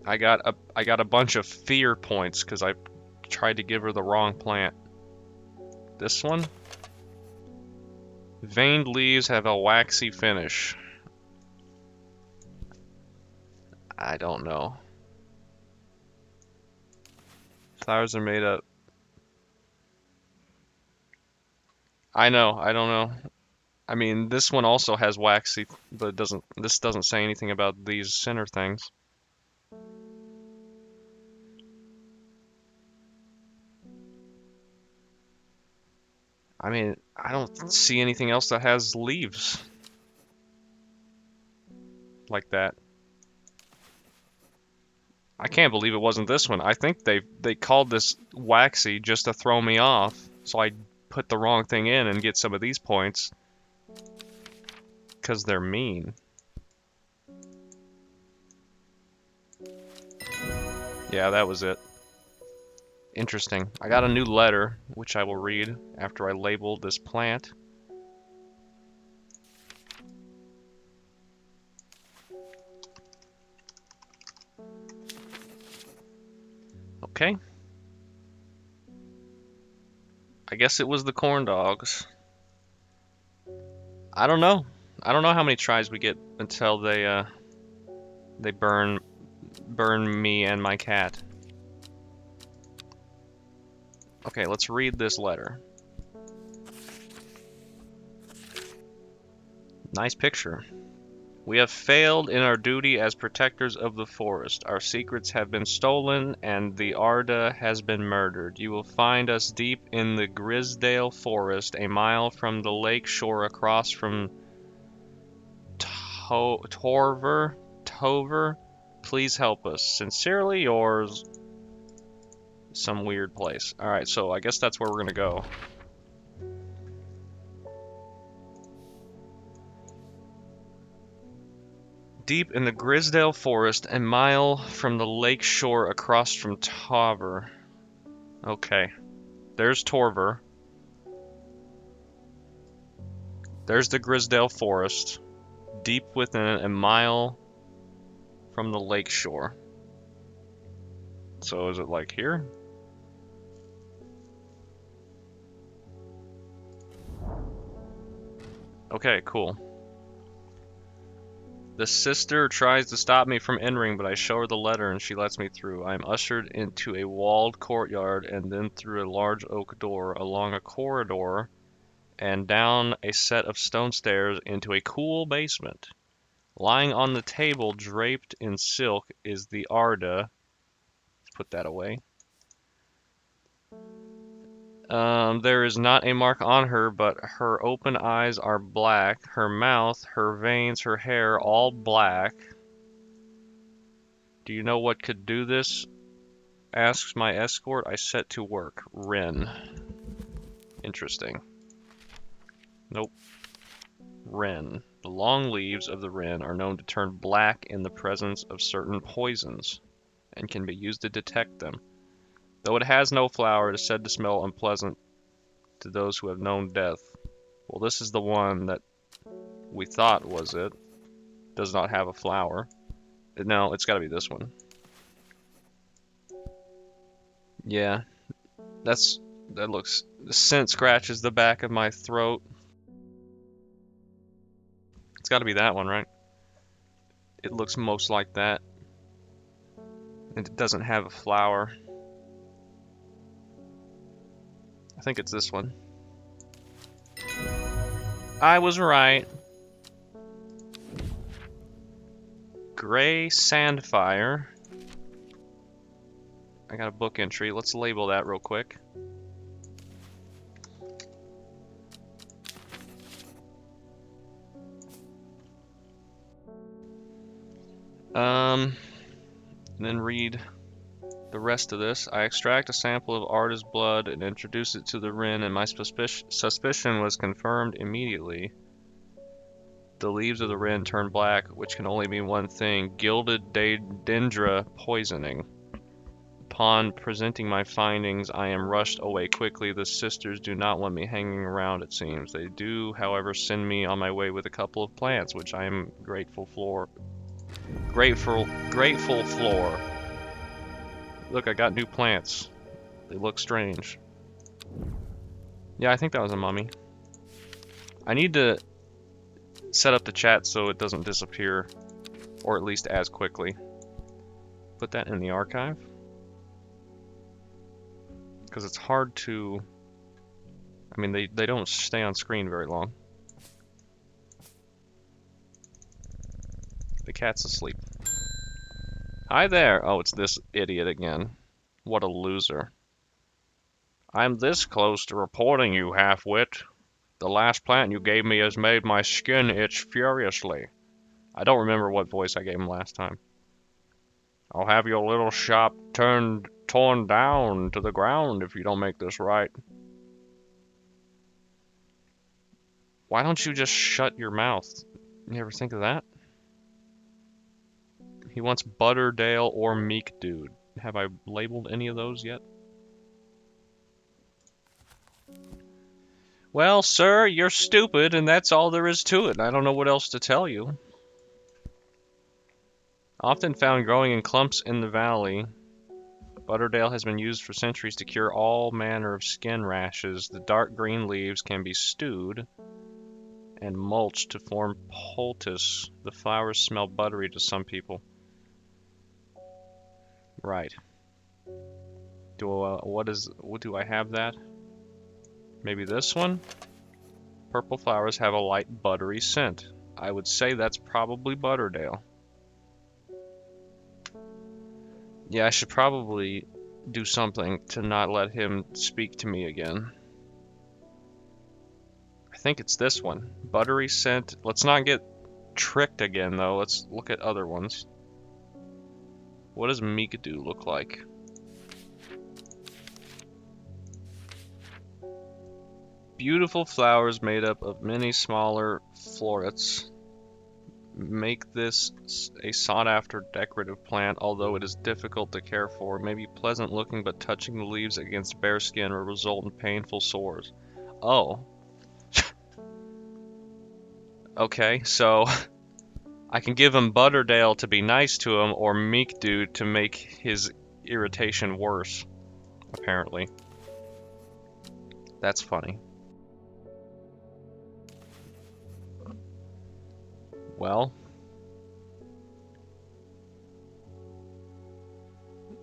I got a bunch of fear points because I tried to give her the wrong plant. This one? Veined leaves have a waxy finish. I don't know. Flowers are made up. I know, I don't know. I mean, this one also has waxy, but this doesn't say anything about these center things. I mean, I don't see anything else that has leaves like that. I can't believe it wasn't this one. I think they called this waxy just to throw me off, so I put the wrong thing in and get some of these points because they're mean. Yeah, that was it. Interesting. I got a new letter, which I will read after I label this plant. Okay. I guess it was the corn dogs. I don't know. I don't know how many tries we get until they burn me and my cat. Okay, let's read this letter. Nice picture. We have failed in our duty as protectors of the forest. Our secrets have been stolen and the Arda has been murdered. You will find us deep in the Grisdale forest, a mile from the lake shore across from Tover. Please help us. Sincerely yours. Some weird place. Alright, so I guess that's where we're gonna go. Deep in the Grisdale forest, a mile from the lake shore across from Tover. Okay. There's Torver. There's the Grisdale forest. Deep within a mile from the lake shore. So is it like here? Okay, cool. The sister tries to stop me from entering, but I show her the letter and she lets me through. I am ushered into a walled courtyard and then through a large oak door, along a corridor, and down a set of stone stairs into a cool basement. Lying on the table, draped in silk, is the Arda. Let's put that away. There is not a mark on her, but her open eyes are black, her mouth, her veins, her hair, all black. Do you know what could do this? Asks my escort. I set to work. Wren. Interesting. Nope. Wren. The long leaves of the wren are known to turn black in the presence of certain poisons, and can be used to detect them. Though it has no flower, it is said to smell unpleasant to those who have known death. Well, this is the one that we thought was it. Does not have a flower. No, it's got to be this one. Yeah, that looks. The scent scratches the back of my throat. It's got to be that one, right? It looks most like that. And it doesn't have a flower. I think it's this one. I was right. Gray Sandfire. I got a book entry. Let's label that real quick. Then read the rest of this. I extract a sample of Arda's blood and introduce it to the Wren, and my suspicion was confirmed immediately. The leaves of the Wren turn black, which can only mean one thing: gilded dendra poisoning. Upon presenting my findings, I am rushed away quickly. The sisters do not want me hanging around, it seems. They do, however, send me on my way with a couple of plants, which I am grateful for. Grateful for. Look, I got new plants. They look strange. Yeah, I think that was a mummy. I need to set up the chat so it doesn't disappear, or at least as quickly. Put that in the archive. Because it's hard to... I mean, they don't stay on screen very long. The cat's asleep. Hi there! Oh, it's this idiot again. What a loser. I'm this close to reporting you, half-wit. The last plant you gave me has made my skin itch furiously. I don't remember what voice I gave him last time. I'll have your little shop torn down to the ground if you don't make this right. Why don't you just shut your mouth? You ever think of that? He wants Butterdale or Meek Dude. Have I labeled any of those yet? Well, sir, you're stupid, and that's all there is to it. I don't know what else to tell you. Often found growing in clumps in the valley, Butterdale has been used for centuries to cure all manner of skin rashes. The dark green leaves can be stewed and mulched to form poultice. The flowers smell buttery to some people. Right. What do I have that? Maybe this one? Purple flowers have a light buttery scent. I would say that's probably Butterdale. Yeah, I should probably do something to not let him speak to me again. I think it's this one. Buttery scent. Let's not get tricked again, though. Let's look at other ones. What does Mikadu look like? Beautiful flowers made up of many smaller florets make this a sought-after decorative plant, although it is difficult to care for. It may be pleasant looking, but touching the leaves against bare skin will result in painful sores. Oh. Okay, so I can give him Butterdale to be nice to him, or Meek Dude to make his irritation worse, apparently. That's funny. Well,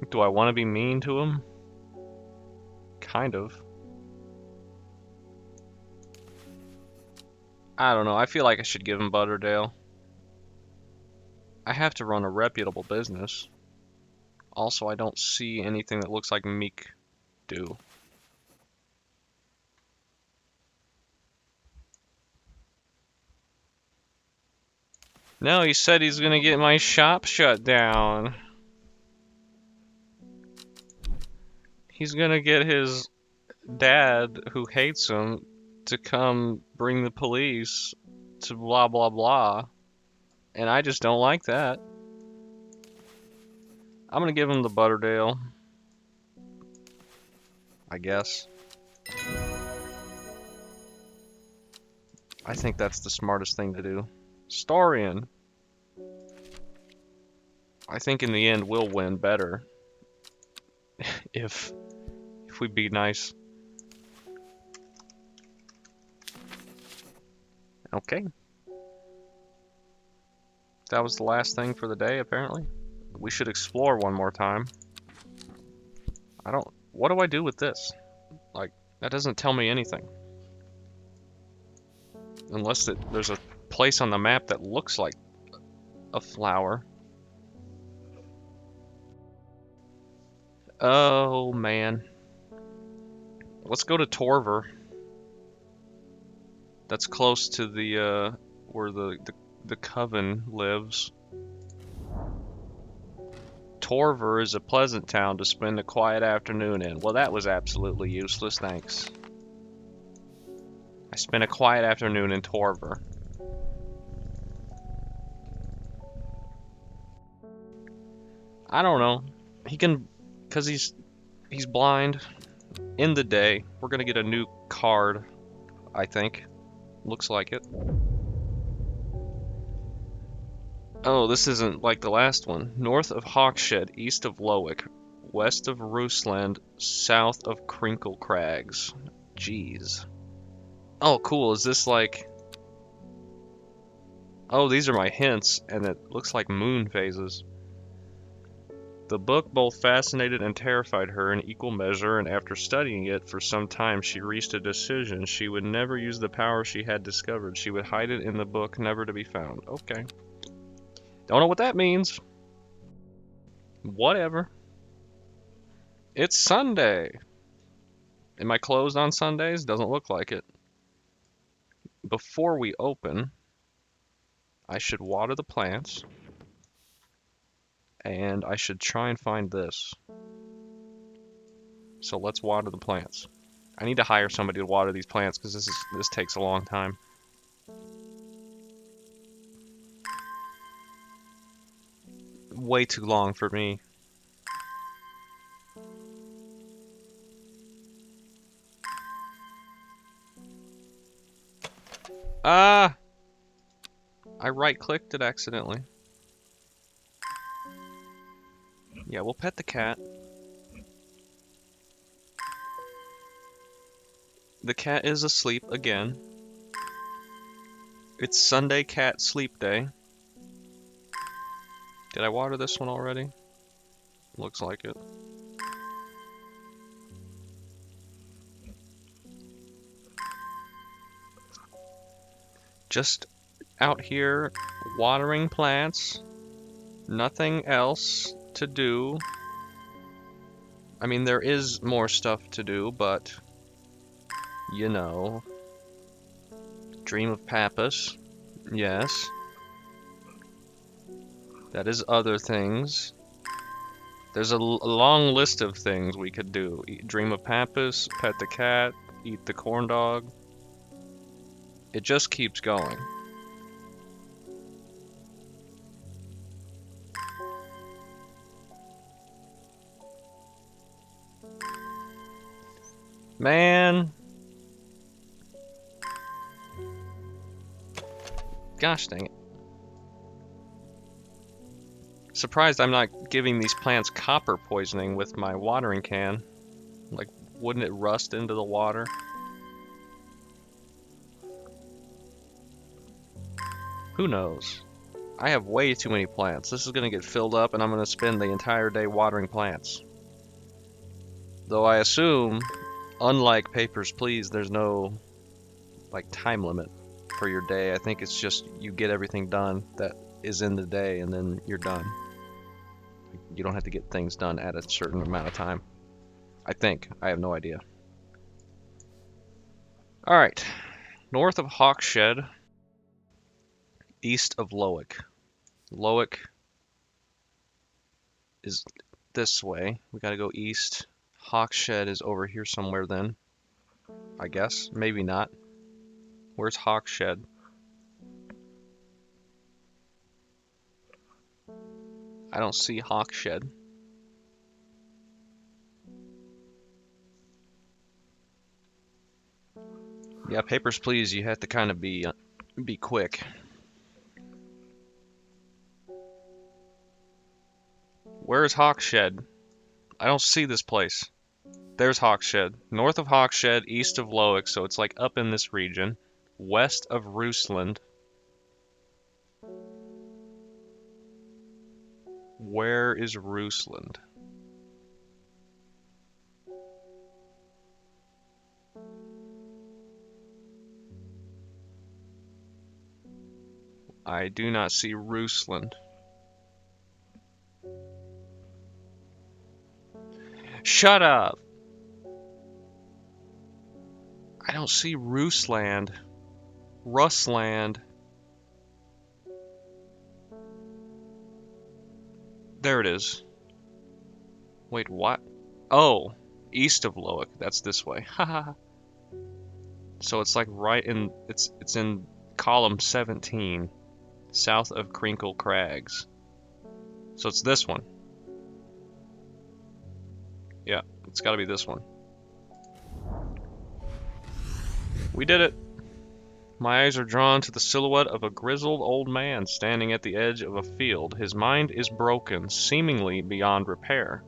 do I want to be mean to him? Kind of. I don't know. I feel like I should give him Butterdale. I have to run a reputable business. Also, I don't see anything that looks like Meek do. No, he said he's gonna get my shop shut down. He's gonna get his dad, who hates him, to come bring the police to blah blah blah. And I just don't like that. I'm gonna give him the Butterdale, I guess. I think that's the smartest thing to do. Storian. I think in the end we'll win better if we be nice. Okay. That was the last thing for the day, apparently. We should explore one more time. What do I do with this? Like, that doesn't tell me anything. Unless there's a place on the map that looks like a flower. Oh, man. Let's go to Torver. That's close to the, where the coven lives. Torver is a pleasant town to spend a quiet afternoon in. Well, that was absolutely useless, thanks. I spent a quiet afternoon in Torver. I don't know. He can, because he's blind. In the day, we're gonna get a new card, I think. Looks like it. Oh, this isn't like the last one. North of Hawkshed, east of Lowick, west of Roosland, south of Crinkle Crags. Jeez. Oh, cool. Is this like... Oh, these are my hints, and it looks like moon phases. The book both fascinated and terrified her in equal measure, and after studying it for some time, she reached a decision. She would never use the power she had discovered. She would hide it in the book, never to be found. Okay. Don't know what that means. Whatever. It's Sunday. Am I closed on Sundays? Doesn't look like it. Before we open, I should water the plants. And I should try and find this. So let's water the plants. I need to hire somebody to water these plants because this takes a long time. Way too long for me. Ah! I right-clicked it accidentally. Yeah, we'll pet the cat. The cat is asleep again. It's Sunday cat sleep day. Did I water this one already? Looks like it. Just out here watering plants. Nothing else to do. I mean, there is more stuff to do, but you know. Dream of Pappas. Yes. That is other things. There's a long list of things we could do. Dream of Pappas, pet the cat, eat the corn dog. It just keeps going. Man. Gosh dang it. Surprised I'm not giving these plants copper poisoning with my watering can. Like, wouldn't it rust into the water? Who knows? I have way too many plants. This is gonna get filled up and I'm gonna spend the entire day watering plants. Though I assume, unlike Papers, Please, there's no, like, time limit for your day. I think it's just you get everything done that is in the day and then you're done. You don't have to get things done at a certain amount of time. I think. I have no idea. Alright. North of Hawkshed, east of Lowick. Lowick is this way. We gotta go east. Hawkshed is over here somewhere then. I guess. Maybe not. Where's Hawkshed? I don't see Hawkshed. Yeah, Papers, Please, you have to kind of be quick. Where is Hawkshed? I don't see this place. There's Hawkshed. North of Hawkshed, east of Lowick, so it's like up in this region. West of Roosland. Where is Rusland? I do not see Rusland. Shut up! I don't see Rusland. Russland. There it is. Wait, what? Oh, east of Loic. That's this way. Haha. So it's like right in it's in column 17, south of Crinkle Crags. So it's this one. Yeah, it's got to be this one. We did it. My eyes are drawn to the silhouette of a grizzled old man standing at the edge of a field. His mind is broken, seemingly beyond repair.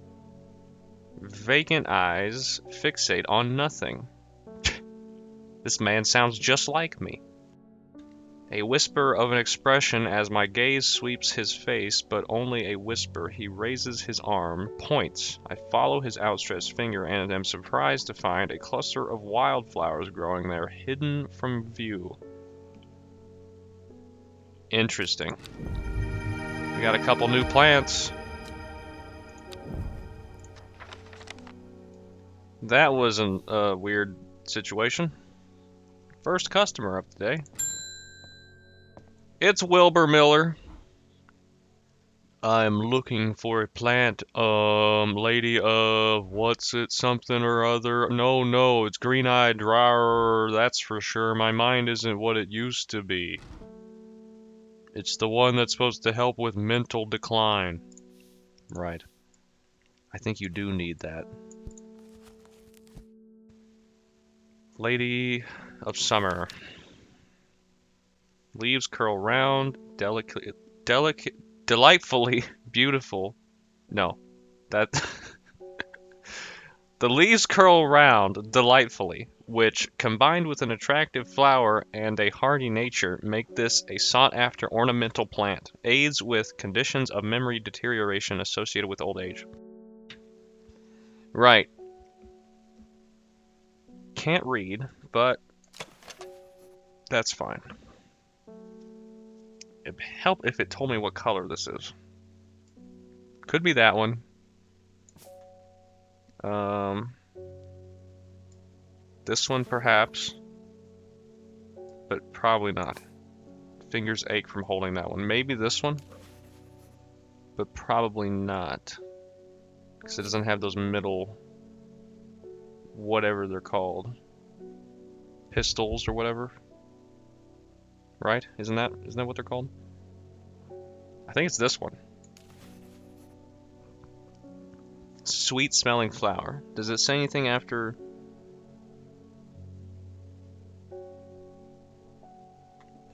Vacant eyes fixate on nothing. This man sounds just like me. A whisper of an expression as my gaze sweeps his face, but only a whisper. He raises his arm, points. I follow his outstretched finger and am surprised to find a cluster of wildflowers growing there, hidden from view. Interesting. We got a couple new plants. That was a weird situation. First customer up today. It's Wilbur Miller. I'm looking for a plant, lady of what's it, something or other. No, it's green-eyed drawer, that's for sure. My mind isn't what it used to be. It's the one that's supposed to help with mental decline. Right. I think you do need that. Lady of Summer. Leaves curl round, delightfully beautiful. No, that the leaves curl round delightfully, which, combined with an attractive flower and a hardy nature, make this a sought-after ornamental plant. Aids with conditions of memory deterioration associated with old age. Right. Can't read, but that's fine. It'd help if it told me what color this is. Could be that one. This one perhaps, but probably not. Fingers ache from holding that one. Maybe this one, but probably not, because it doesn't have those middle, whatever they're called, pistils or whatever. Right? Isn't that what they're called? I think it's this one. Sweet smelling flower. Does it say anything after?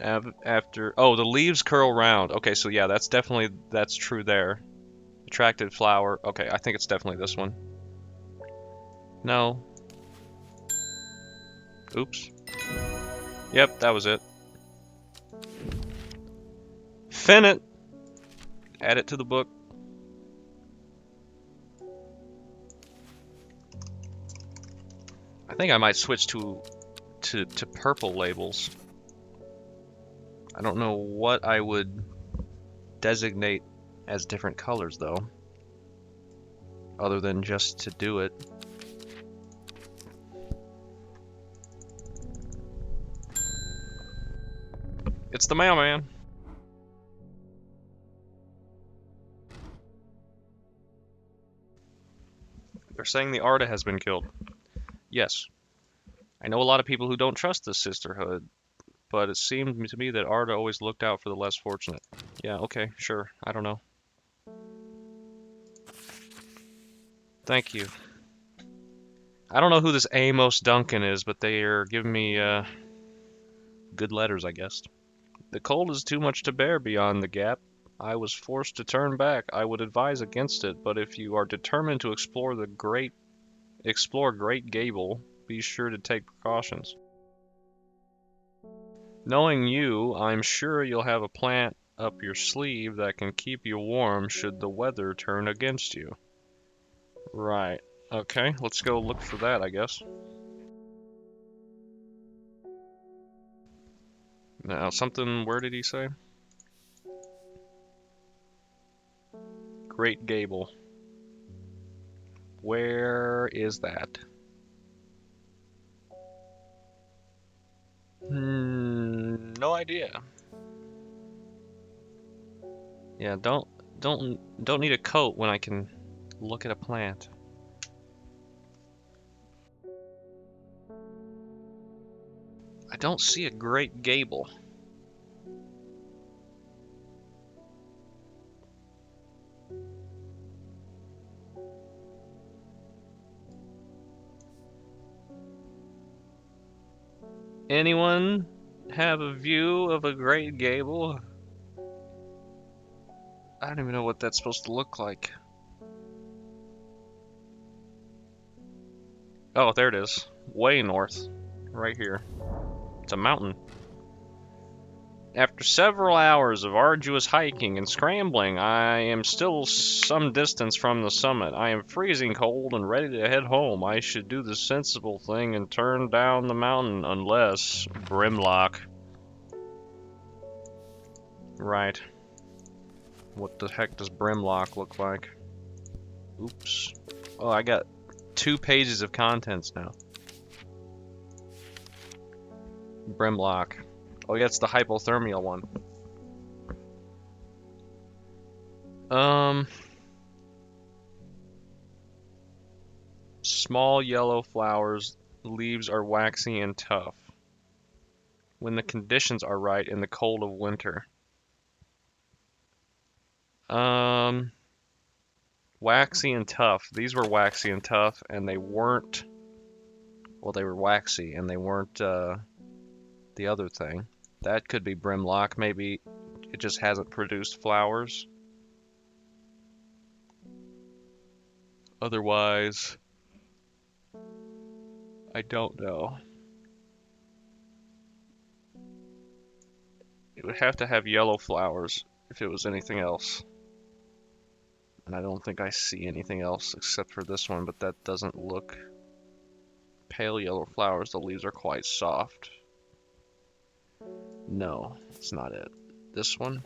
Oh, the leaves curl round. Okay, so yeah, that's true there. Attracted flower. Okay, I think it's definitely this one. No. Oops. Yep, that was it. Fennec. Add it to the book. I think I might switch to purple labels. I don't know what I would designate as different colors though, other than just to do it. It's the mailman. They're saying the Arda has been killed. Yes. I know a lot of people who don't trust this sisterhood, but it seemed to me that Arda always looked out for the less fortunate. Yeah, okay, sure. I don't know. Thank you. I don't know who this Amos Duncan is, but they are giving me good letters, I guess. The cold is too much to bear beyond the gap. I was forced to turn back. I would advise against it, but if you are determined to explore Great Gable, be sure to take precautions. Knowing you, I'm sure you'll have a plant up your sleeve that can keep you warm should the weather turn against you. Right. Okay, let's go look for that, I guess. Now, something, where did he say? Great Gable. Where is that? No idea. Yeah, don't need a coat when I can look at a plant. I don't see a Great Gable. Anyone have a view of a Great Gable? I don't even know what that's supposed to look like. Oh, there it is. Way north. Right here. It's a mountain. After several hours of arduous hiking and scrambling, I am still some distance from the summit. I am freezing cold and ready to head home. I should do the sensible thing and turn down the mountain unless Brimlock. Right. What the heck does Brimlock look like? Oops. Oh, I got 2 pages of contents now. Brimlock. Oh, yeah, it's the hypothermia one. Small yellow flowers, leaves are waxy and tough. When the conditions are right in the cold of winter. Waxy and tough. These were waxy and tough, and they weren't. Well, they were waxy, and they weren't the other thing. That could be Brimlock. Maybe it just hasn't produced flowers. Otherwise, I don't know. It would have to have yellow flowers if it was anything else. And I don't think I see anything else except for this one, but that doesn't look pale yellow flowers. The leaves are quite soft. No, it's not it. This one?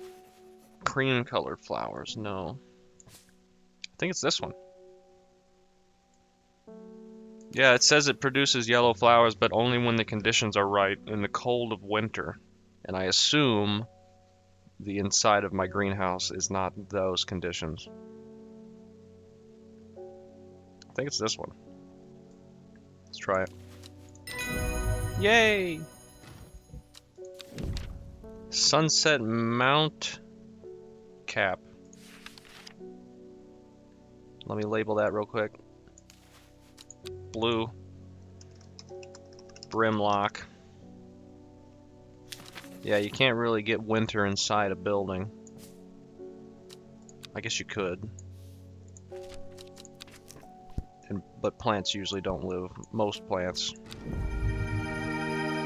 Cream colored flowers. No. I think it's this one. Yeah, it says it produces yellow flowers, but only when the conditions are right in the cold of winter. And I assume the inside of my greenhouse is not those conditions. I think it's this one. Let's try it. Yay! Sunset Mount Cap. Let me label that real quick. Blue. Brimlock. Yeah, you can't really get winter inside a building. I guess you could. But plants usually don't live. Most plants.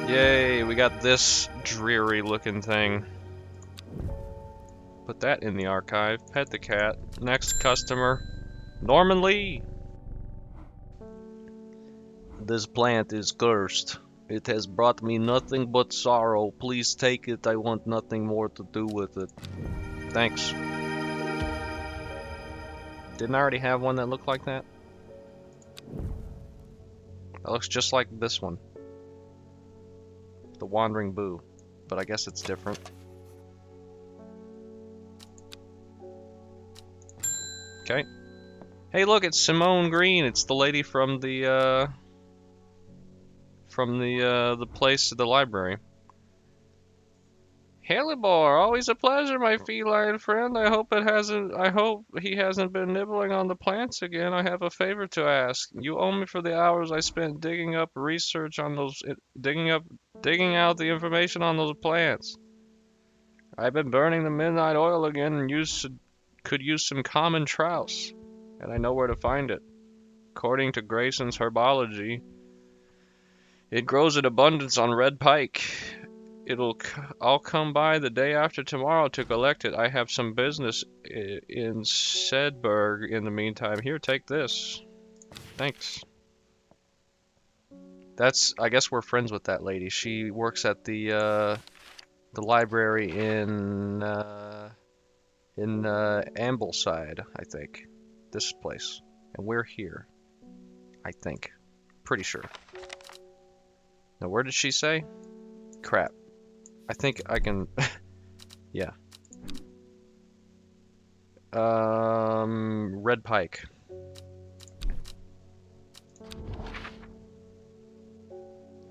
Yay, we got this dreary looking thing. Put that in the archive. Pet the cat. Next customer. Norman Lee! This plant is cursed. It has brought me nothing but sorrow. Please take it. I want nothing more to do with it. Thanks. Didn't I already have one that looked like that? That looks just like this one. The Wandering Boo. But I guess it's different. Okay. Hey, look, it's Simone Green. It's the lady from the place at the library. Hellebore, always a pleasure, my feline friend. I hope he hasn't been nibbling on the plants again. I have a favor to ask. You owe me for the hours I spent digging up research on those, digging out the information on those plants. I've been burning the midnight oil again and could use some common trouse, and I know where to find it. According to Grayson's herbology, it grows in abundance on red pike. I'll come by the day after tomorrow to collect it. I have some business in Sedberg in the meantime. Here, take this. Thanks. I guess we're friends with that lady. She works at the library in Ambleside, I think. This place. And we're here, I think. Pretty sure. Now, where did she say? Crap. I think I can... yeah. Red Pike.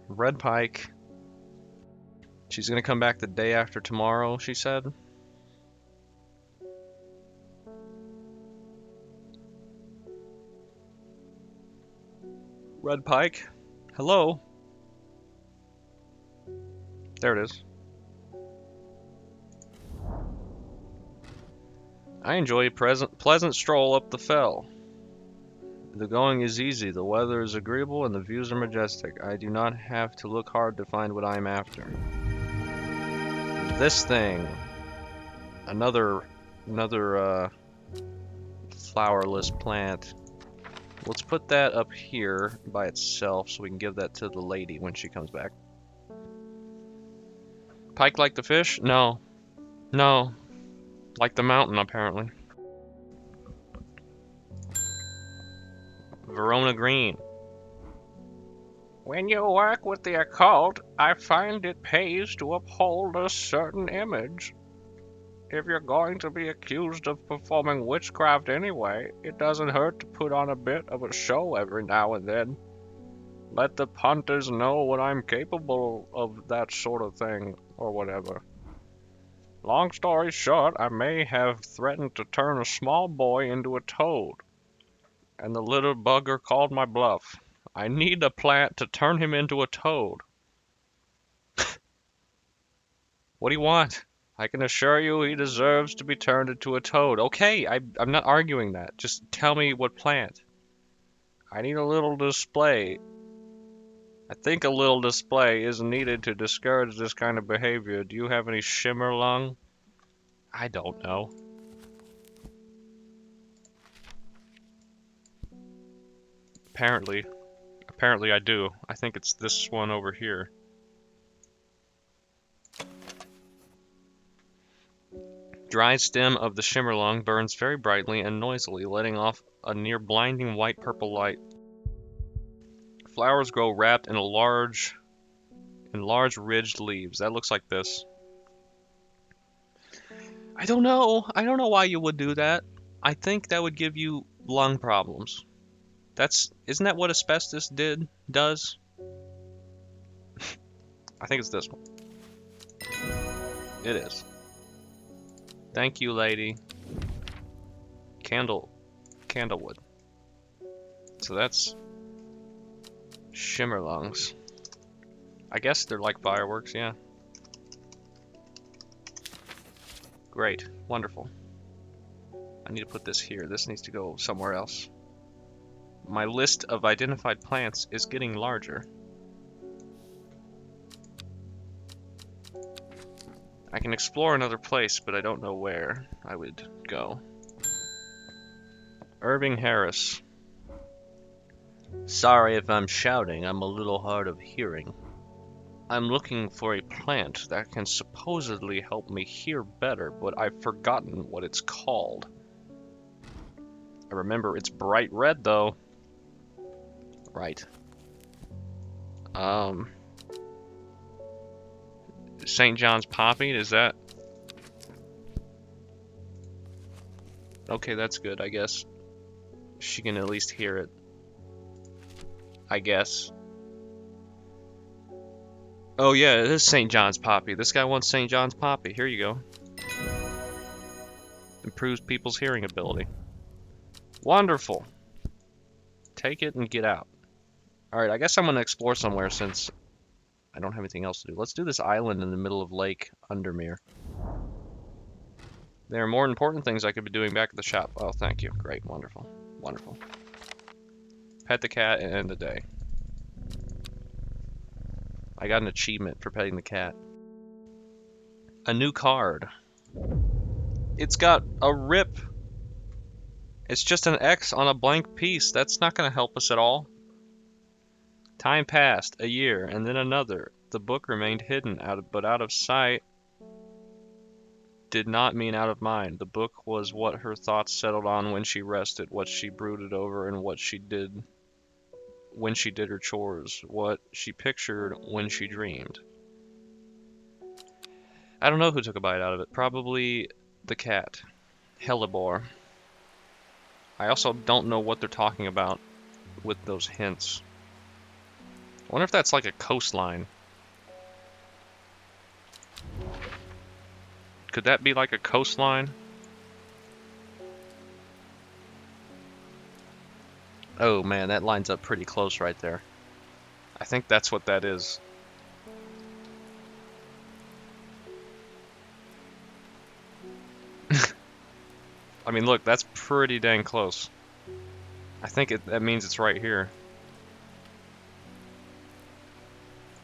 Red Pike. She's gonna come back the day after tomorrow, she said. Red Pike. Hello. There it is. I enjoy a pleasant stroll up the fell. The going is easy, the weather is agreeable, and the views are majestic. I do not have to look hard to find what I am after. This thing. Another flowerless plant. Let's put that up here by itself so we can give that to the lady when she comes back. Pike like the fish? No. No. Like the mountain, apparently. Verona Green. When you work with the occult, I find it pays to uphold a certain image. If you're going to be accused of performing witchcraft anyway, it doesn't hurt to put on a bit of a show every now and then. Let the punters know what I'm capable of, that sort of thing, or whatever. Long story short, I may have threatened to turn a small boy into a toad, and the little bugger called my bluff. I need a plant to turn him into a toad. What do you want? I can assure you he deserves to be turned into a toad. Okay, I'm not arguing that. Just tell me what plant. I need a little display. I think a little display is needed to discourage this kind of behavior. Do you have any shimmer lung? I don't know. Apparently I do. I think it's this one over here. Dry stem of the shimmerlung burns very brightly and noisily, letting off a near blinding white-purple light. Flowers grow wrapped in large ridged leaves. That looks like this. I don't know. I don't know why you would do that. I think that would give you lung problems. Isn't that what asbestos does? I think it's this one. It is. Thank you, lady. Candlewood. So that's shimmerlungs. I guess they're like fireworks, yeah. Great, wonderful. I need to put this here. This needs to go somewhere else. My list of identified plants is getting larger. I can explore another place, but I don't know where I would go. Irving Harris. Sorry if I'm shouting, I'm a little hard of hearing. I'm looking for a plant that can supposedly help me hear better, but I've forgotten what it's called. I remember it's bright red, though. Right. St. John's Poppy, is that? Okay, that's good, I guess. She can at least hear it. I guess. Oh yeah, it is St. John's Poppy. This guy wants St. John's Poppy. Here you go. Improves people's hearing ability. Wonderful. Take it and get out. Alright, I guess I'm going to explore somewhere since I don't have anything else to do. Let's do this island in the middle of Lake Undermere. There are more important things I could be doing back at the shop. Oh, thank you. Great. Wonderful. Wonderful. Pet the cat and end the day. I got an achievement for petting the cat. A new card. It's got a rip. It's just an X on a blank piece. That's not going to help us at all. Time passed, a year, and then another. The book remained hidden, but out of sight did not mean out of mind. The book was what her thoughts settled on when she rested, what she brooded over, and what she did when she did her chores, what she pictured when she dreamed. I don't know who took a bite out of it. Probably the cat. Hellebore. I also don't know what they're talking about with those hints. I wonder if that's like a coastline. Could that be like a coastline? Oh man, that lines up pretty close right there. I think that's what that is. I mean, look, that's pretty dang close. I think that means it's right here.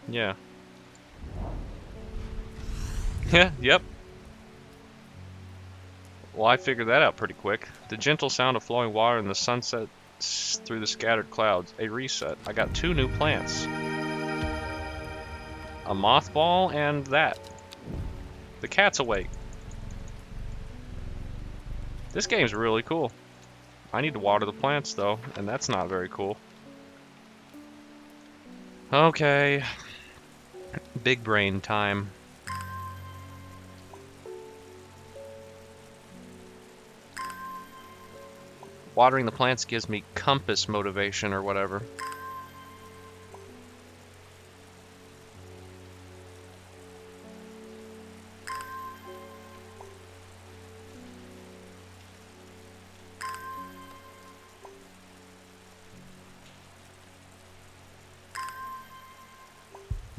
Yeah. Yeah, yep. Well, I figured that out pretty quick. The gentle sound of flowing water and the sunset through the scattered clouds. A reset. I got 2 new plants. A mothball and that. The cat's awake. This game's really cool. I need to water the plants though, and that's not very cool. Okay. Big brain time. Watering the plants gives me compass motivation or whatever.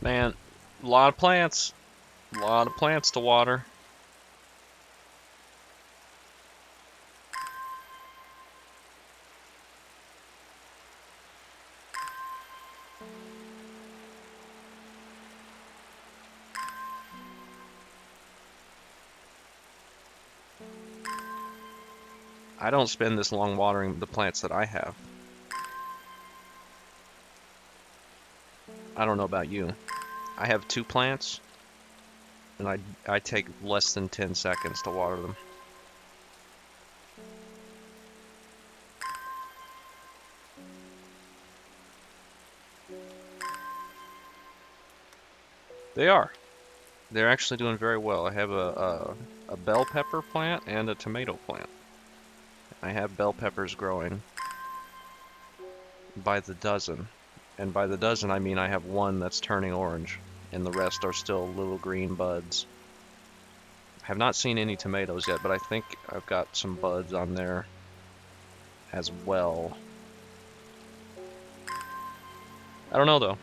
Man, a lot of plants. A lot of plants to water. I don't spend this long watering the plants that I have. I don't know about you. I have 2 plants, and I take less than 10 seconds to water them. They are. They're actually doing very well. I have a bell pepper plant and a tomato plant. I have bell peppers growing by the dozen. And by the dozen, I mean I have 1 that's turning orange, and the rest are still little green buds. I have not seen any tomatoes yet, but I think I've got some buds on there as well. I don't know though.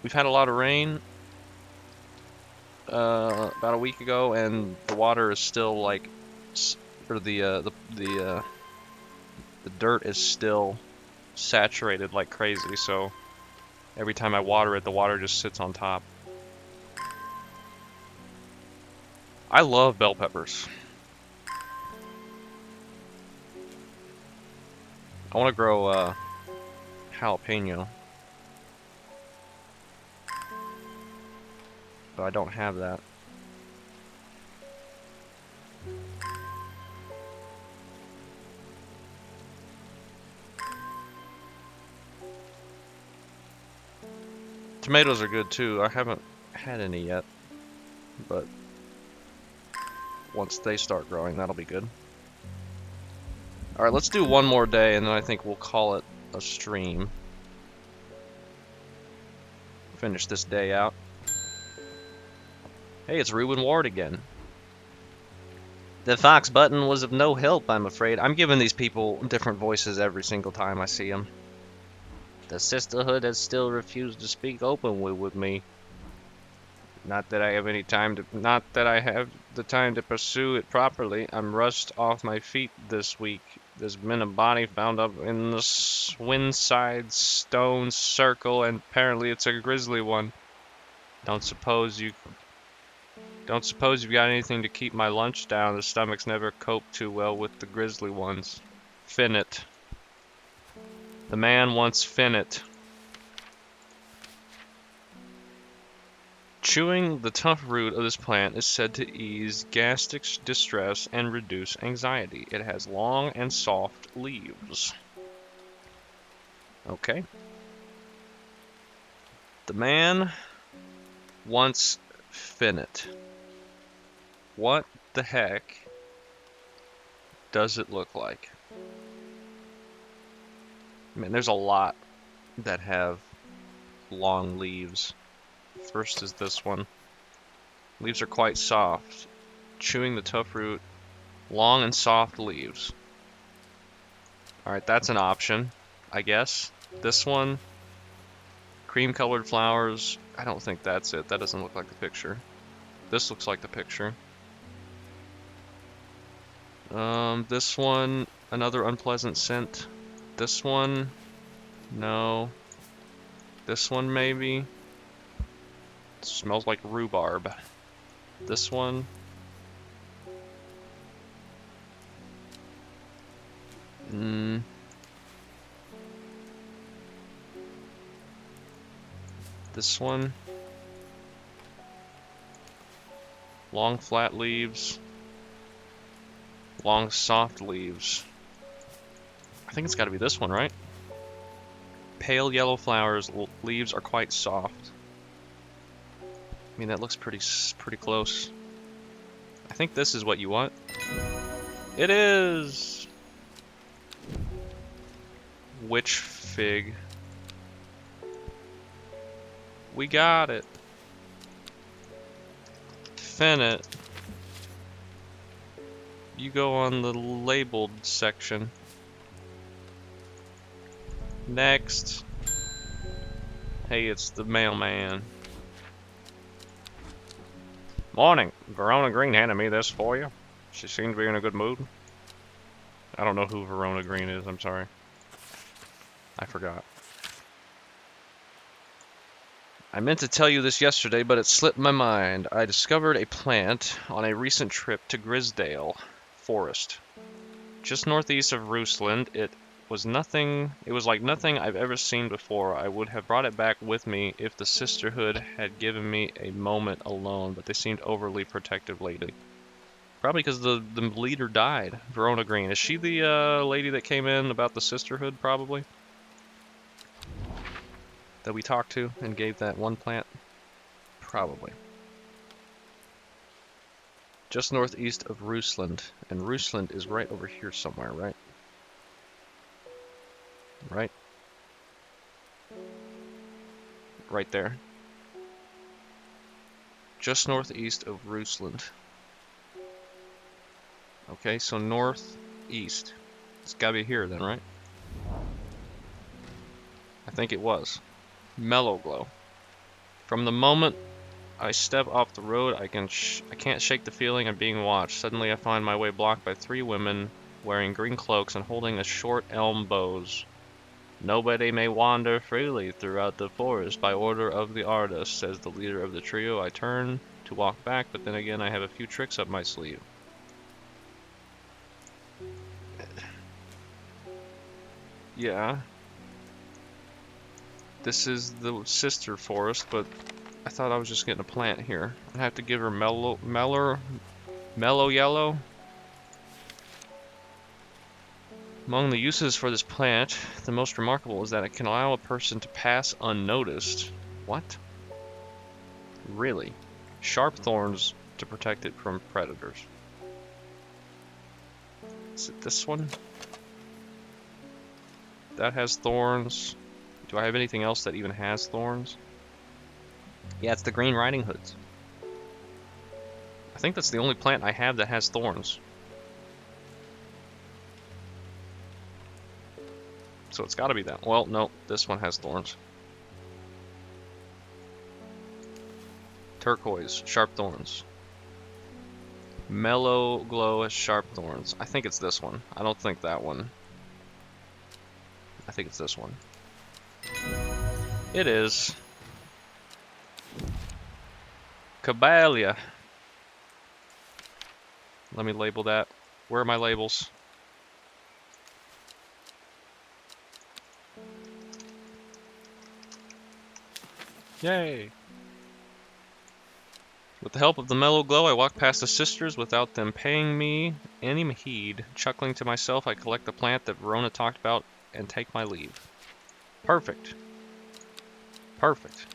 We've had a lot of rain about a week ago, and the water is still like, or the dirt is still saturated like crazy. So every time I water it, the water just sits on top. I love bell peppers. I want to grow jalapeno, but I don't have that. Tomatoes are good too. I haven't had any yet, but once they start growing, that'll be good. Alright, let's do one more day, and then I think we'll call it a stream. Finish this day out. Hey, it's Reuben Ward again. The Fox button was of no help, I'm afraid. I'm giving these people different voices every single time I see them. The sisterhood has still refused to speak openly with me. Not that I have the time to pursue it properly. I'm rushed off my feet this week. There's been a body found up in the Swinside Stone Circle, and apparently it's a grisly one. Don't suppose you Don't suppose you've got anything to keep my lunch down. The stomach's never coped too well with the grizzly ones. Finnet. The man wants finnet. Chewing the tough root of this plant is said to ease gastric distress and reduce anxiety. It has long and soft leaves. Okay. The man wants finnet. What the heck does it look like? I mean, there's a lot that have long leaves. First is this one. Leaves are quite soft. Chewing the tough root. Long and soft leaves. Alright, that's an option, I guess. This one. Cream colored flowers. I don't think that's it. That doesn't look like the picture. This looks like the picture. This one, another unpleasant scent. This one, no. This one maybe. It smells like rhubarb. This one. This one. Long flat leaves. Long soft leaves. I think it's got to be this one, right? Pale yellow flowers, leaves are quite soft. I mean, that looks pretty close. I think this is what you want. It is! Witch fig. We got it. Finnet. You go on the labeled section. Next. Hey, it's the mailman. Morning. Verona Green handed me this for you. She seemed to be in a good mood. I don't know who Verona Green is, I'm sorry. I forgot. I meant to tell you this yesterday, but it slipped my mind. I discovered a plant on a recent trip to Grisdale Forest. Just northeast of Rusland. It was like nothing I've ever seen before. I would have brought it back with me if the sisterhood had given me a moment alone, but they seemed overly protective lately. Probably because the leader died. Verona Green. Is she the lady that came in about the sisterhood, probably? That we talked to and gave that one plant? Probably. Just northeast of Rusland. And Rusland is right over here somewhere, right? Right? Right there. Just northeast of Rusland. Okay, so northeast. It's gotta be here then, right? I think it was. Mellow glow. From the moment I step off the road, I can't shake the feeling of being watched. Suddenly I find my way blocked by 3 women wearing green cloaks and holding a short elm bows. Nobody may wander freely throughout the forest by order of the artist, says the leader of the trio. I turn to walk back, but then again I have a few tricks up my sleeve. Yeah. This is the sister forest, but I thought I was just getting a plant here. I have to give her mellow yellow. Among the uses for this plant, the most remarkable is that it can allow a person to pass unnoticed. What? Really? Sharp thorns to protect it from predators. Is it this one? That has thorns. Do I have anything else that even has thorns? Yeah, it's the Green Riding Hoods. I think that's the only plant I have that has thorns. So it's gotta be that. Well, no, this one has thorns. Turquoise, sharp thorns. Mellow glow has sharp thorns. I think it's this one. I don't think that one. I think it's this one. It is. Caballia. Let me label that. Where are my labels? Yay! With the help of the mellow glow, I walk past the sisters without them paying me any heed. Chuckling to myself, I collect the plant that Verona talked about and take my leave. Perfect. Perfect.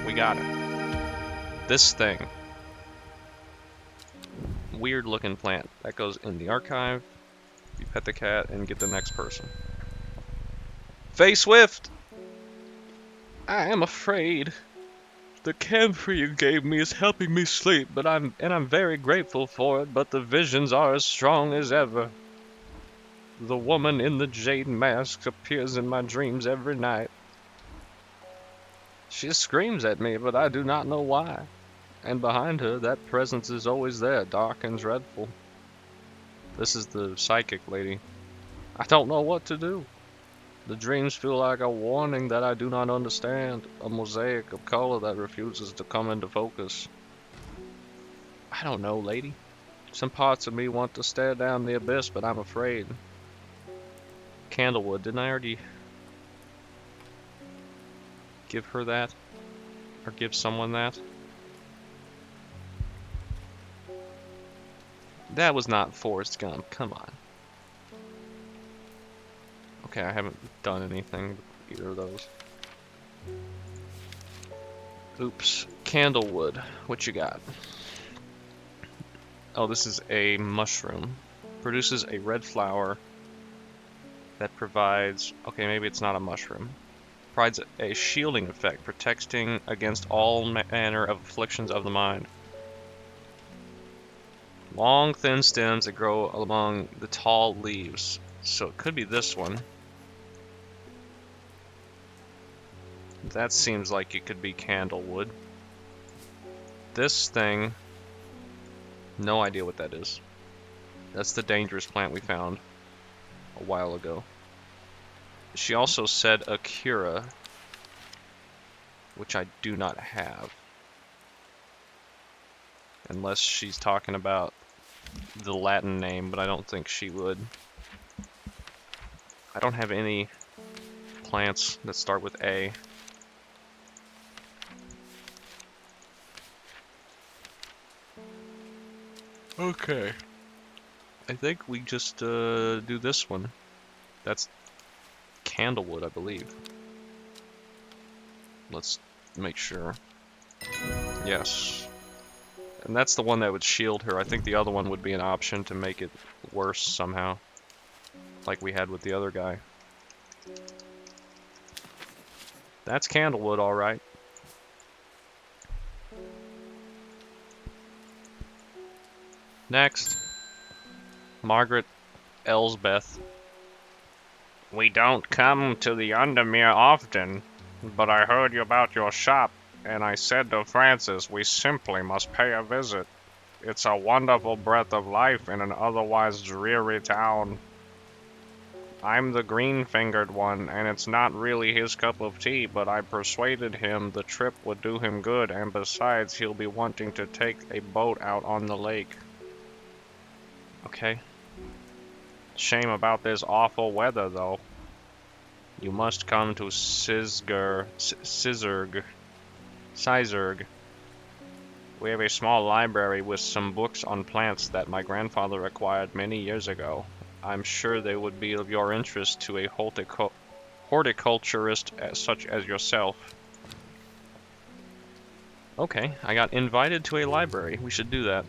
We got it. This thing. Weird looking plant. That goes in the archive. You pet the cat and get the next person. Faye Swift! I am afraid. The camphor you gave me is helping me sleep, but I'm very grateful for it, but the visions are as strong as ever. The woman in the jade mask appears in my dreams every night. She screams at me, but I do not know why. And behind her, that presence is always there, dark and dreadful. This is the psychic lady. I don't know what to do. The dreams feel like a warning that I do not understand, a mosaic of color that refuses to come into focus. I don't know, lady. Some parts of me want to stare down the abyss, but I'm afraid. Candlewood, didn't I already give her that? Or give someone that? That was not Forrest Gump, come on. Okay, I haven't done anything with either of those. Oops. Candlewood, what you got? Oh, this is a mushroom. Produces a red flower that provides... Okay, maybe it's not a mushroom. Provides a shielding effect, protecting against all manner of afflictions of the mind. Long, thin stems that grow along the tall leaves. So it could be this one. That seems like it could be candlewood. This thing, no idea what that is. That's the dangerous plant we found a while ago. She also said Akira, which I do not have. Unless she's talking about the Latin name, but I don't think she would. I don't have any plants that start with A. Okay. I think we just do this one. That's candlewood, I believe. Let's make sure. Yes. And that's the one that would shield her. I think the other one would be an option to make it worse somehow. Like we had with the other guy. That's candlewood, alright. Next. Margaret Elsbeth. We don't come to the Undermere often, but I heard about your shop, and I said to Francis we simply must pay a visit. It's a wonderful breath of life in an otherwise dreary town. I'm the green-fingered one, and it's not really his cup of tea, but I persuaded him the trip would do him good, and besides, he'll be wanting to take a boat out on the lake. Okay. Shame about this awful weather, though. You must come to Sizerg. We have a small library with some books on plants that my grandfather acquired many years ago. I'm sure they would be of your interest to a horticulturist such as yourself. Okay, I got invited to a library. We should do that.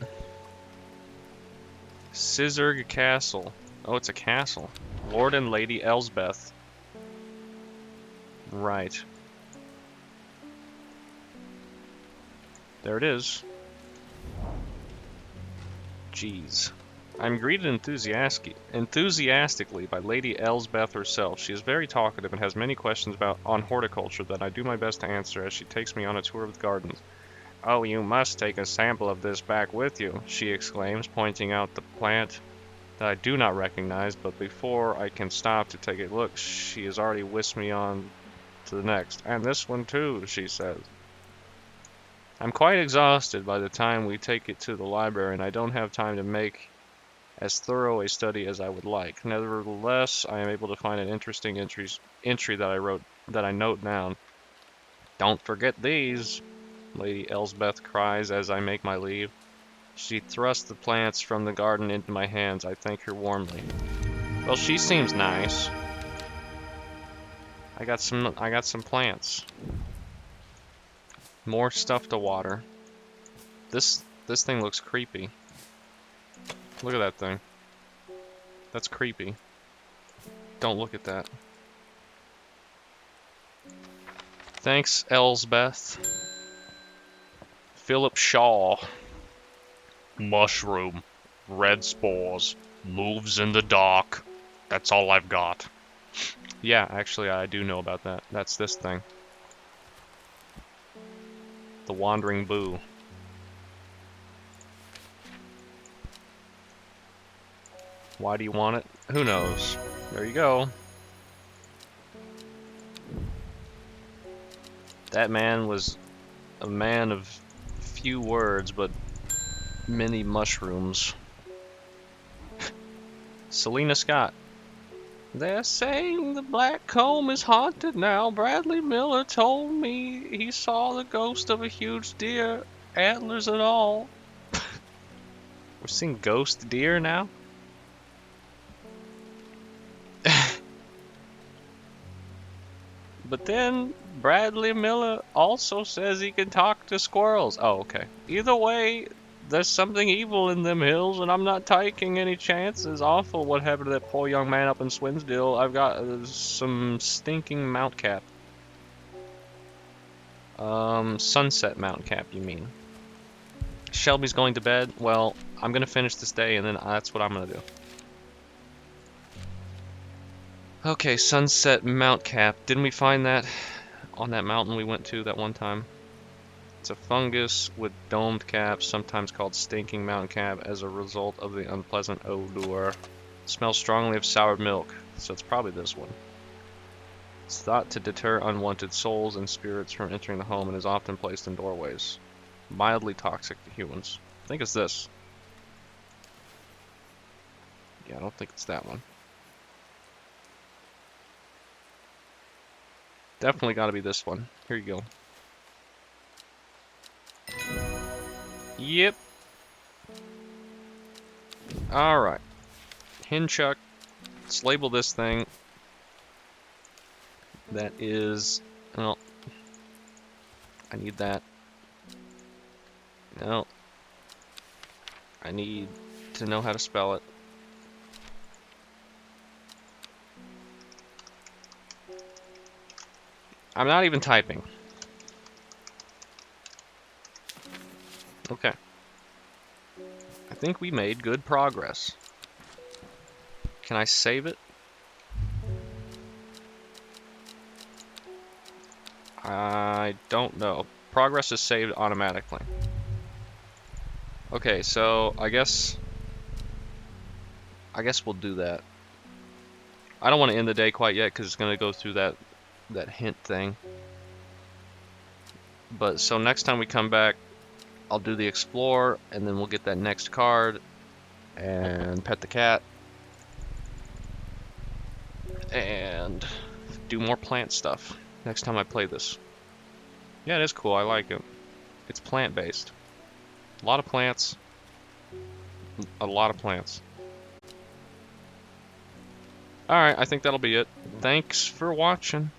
Sizerg Castle. Oh, it's a castle. Lord and Lady Elsbeth. Right. There it is. Jeez. I'm greeted enthusiastically by Lady Elsbeth herself. She is very talkative and has many questions on horticulture that I do my best to answer as she takes me on a tour of the gardens. Oh, you must take a sample of this back with you, she exclaims, pointing out the plant that I do not recognize, but before I can stop to take a look, she has already whisked me on to the next. And this one too, she says. I'm quite exhausted by the time we take it to the library, and I don't have time to make as thorough a study as I would like. Nevertheless, I am able to find an interesting entry that I note down. Don't forget these, Lady Elsbeth cries as I make my leave. She thrusts the plants from the garden into my hands. I thank her warmly. Well, she seems nice. I got some plants. More stuff to water. This thing looks creepy. Look at that thing. That's creepy. Don't look at that. Thanks, Elsbeth. Philip Shaw. Mushroom. Red spores. Moves in the dark. That's all I've got. Yeah, actually, I do know about that. That's this thing. The Wandering Boo. Why do you want it? Who knows? There you go. That man was a man of few words, but many mushrooms. Selena Scott. They're saying the Black Comb is haunted now. Bradley Miller told me he saw the ghost of a huge deer, antlers and all. We're seeing ghost deer now? But then Bradley Miller also says he can talk to squirrels. Oh, okay. Either way, there's something evil in them hills, and I'm not taking any chances. Awful what happened to that poor young man up in Swinsdale. I've got some stinking Mount Cap. Sunset Mount Cap, you mean? Shelby's going to bed. Well, I'm gonna finish this day, and then that's what I'm gonna do. Okay, Sunset Mount Cap. Didn't we find that on that mountain we went to that one time? It's a fungus with domed caps, sometimes called stinking mountain cap, as a result of the unpleasant odor. It smells strongly of soured milk, so it's probably this one. It's thought to deter unwanted souls and spirits from entering the home and is often placed in doorways. Mildly toxic to humans. I think it's this. Yeah, I don't think it's that one. Definitely gotta be this one. Here you go. Yep. Alright. Hinchuck. Let's label this thing. That is... well, I need that. No. I need to know how to spell it. I'm not even typing. Okay. I think we made good progress. Can I save it? I don't know. Progress is saved automatically. Okay, so I guess we'll do that. I don't want to end the day quite yet because it's going to go through that hint thing. But so next time we come back, I'll do the explore, and then we'll get that next card and pet the cat and do more plant stuff next time I play this. Yeah, it is cool. I like it. It's plant-based. A lot of plants. A lot of plants. Alright, I think that'll be it. Thanks for watching.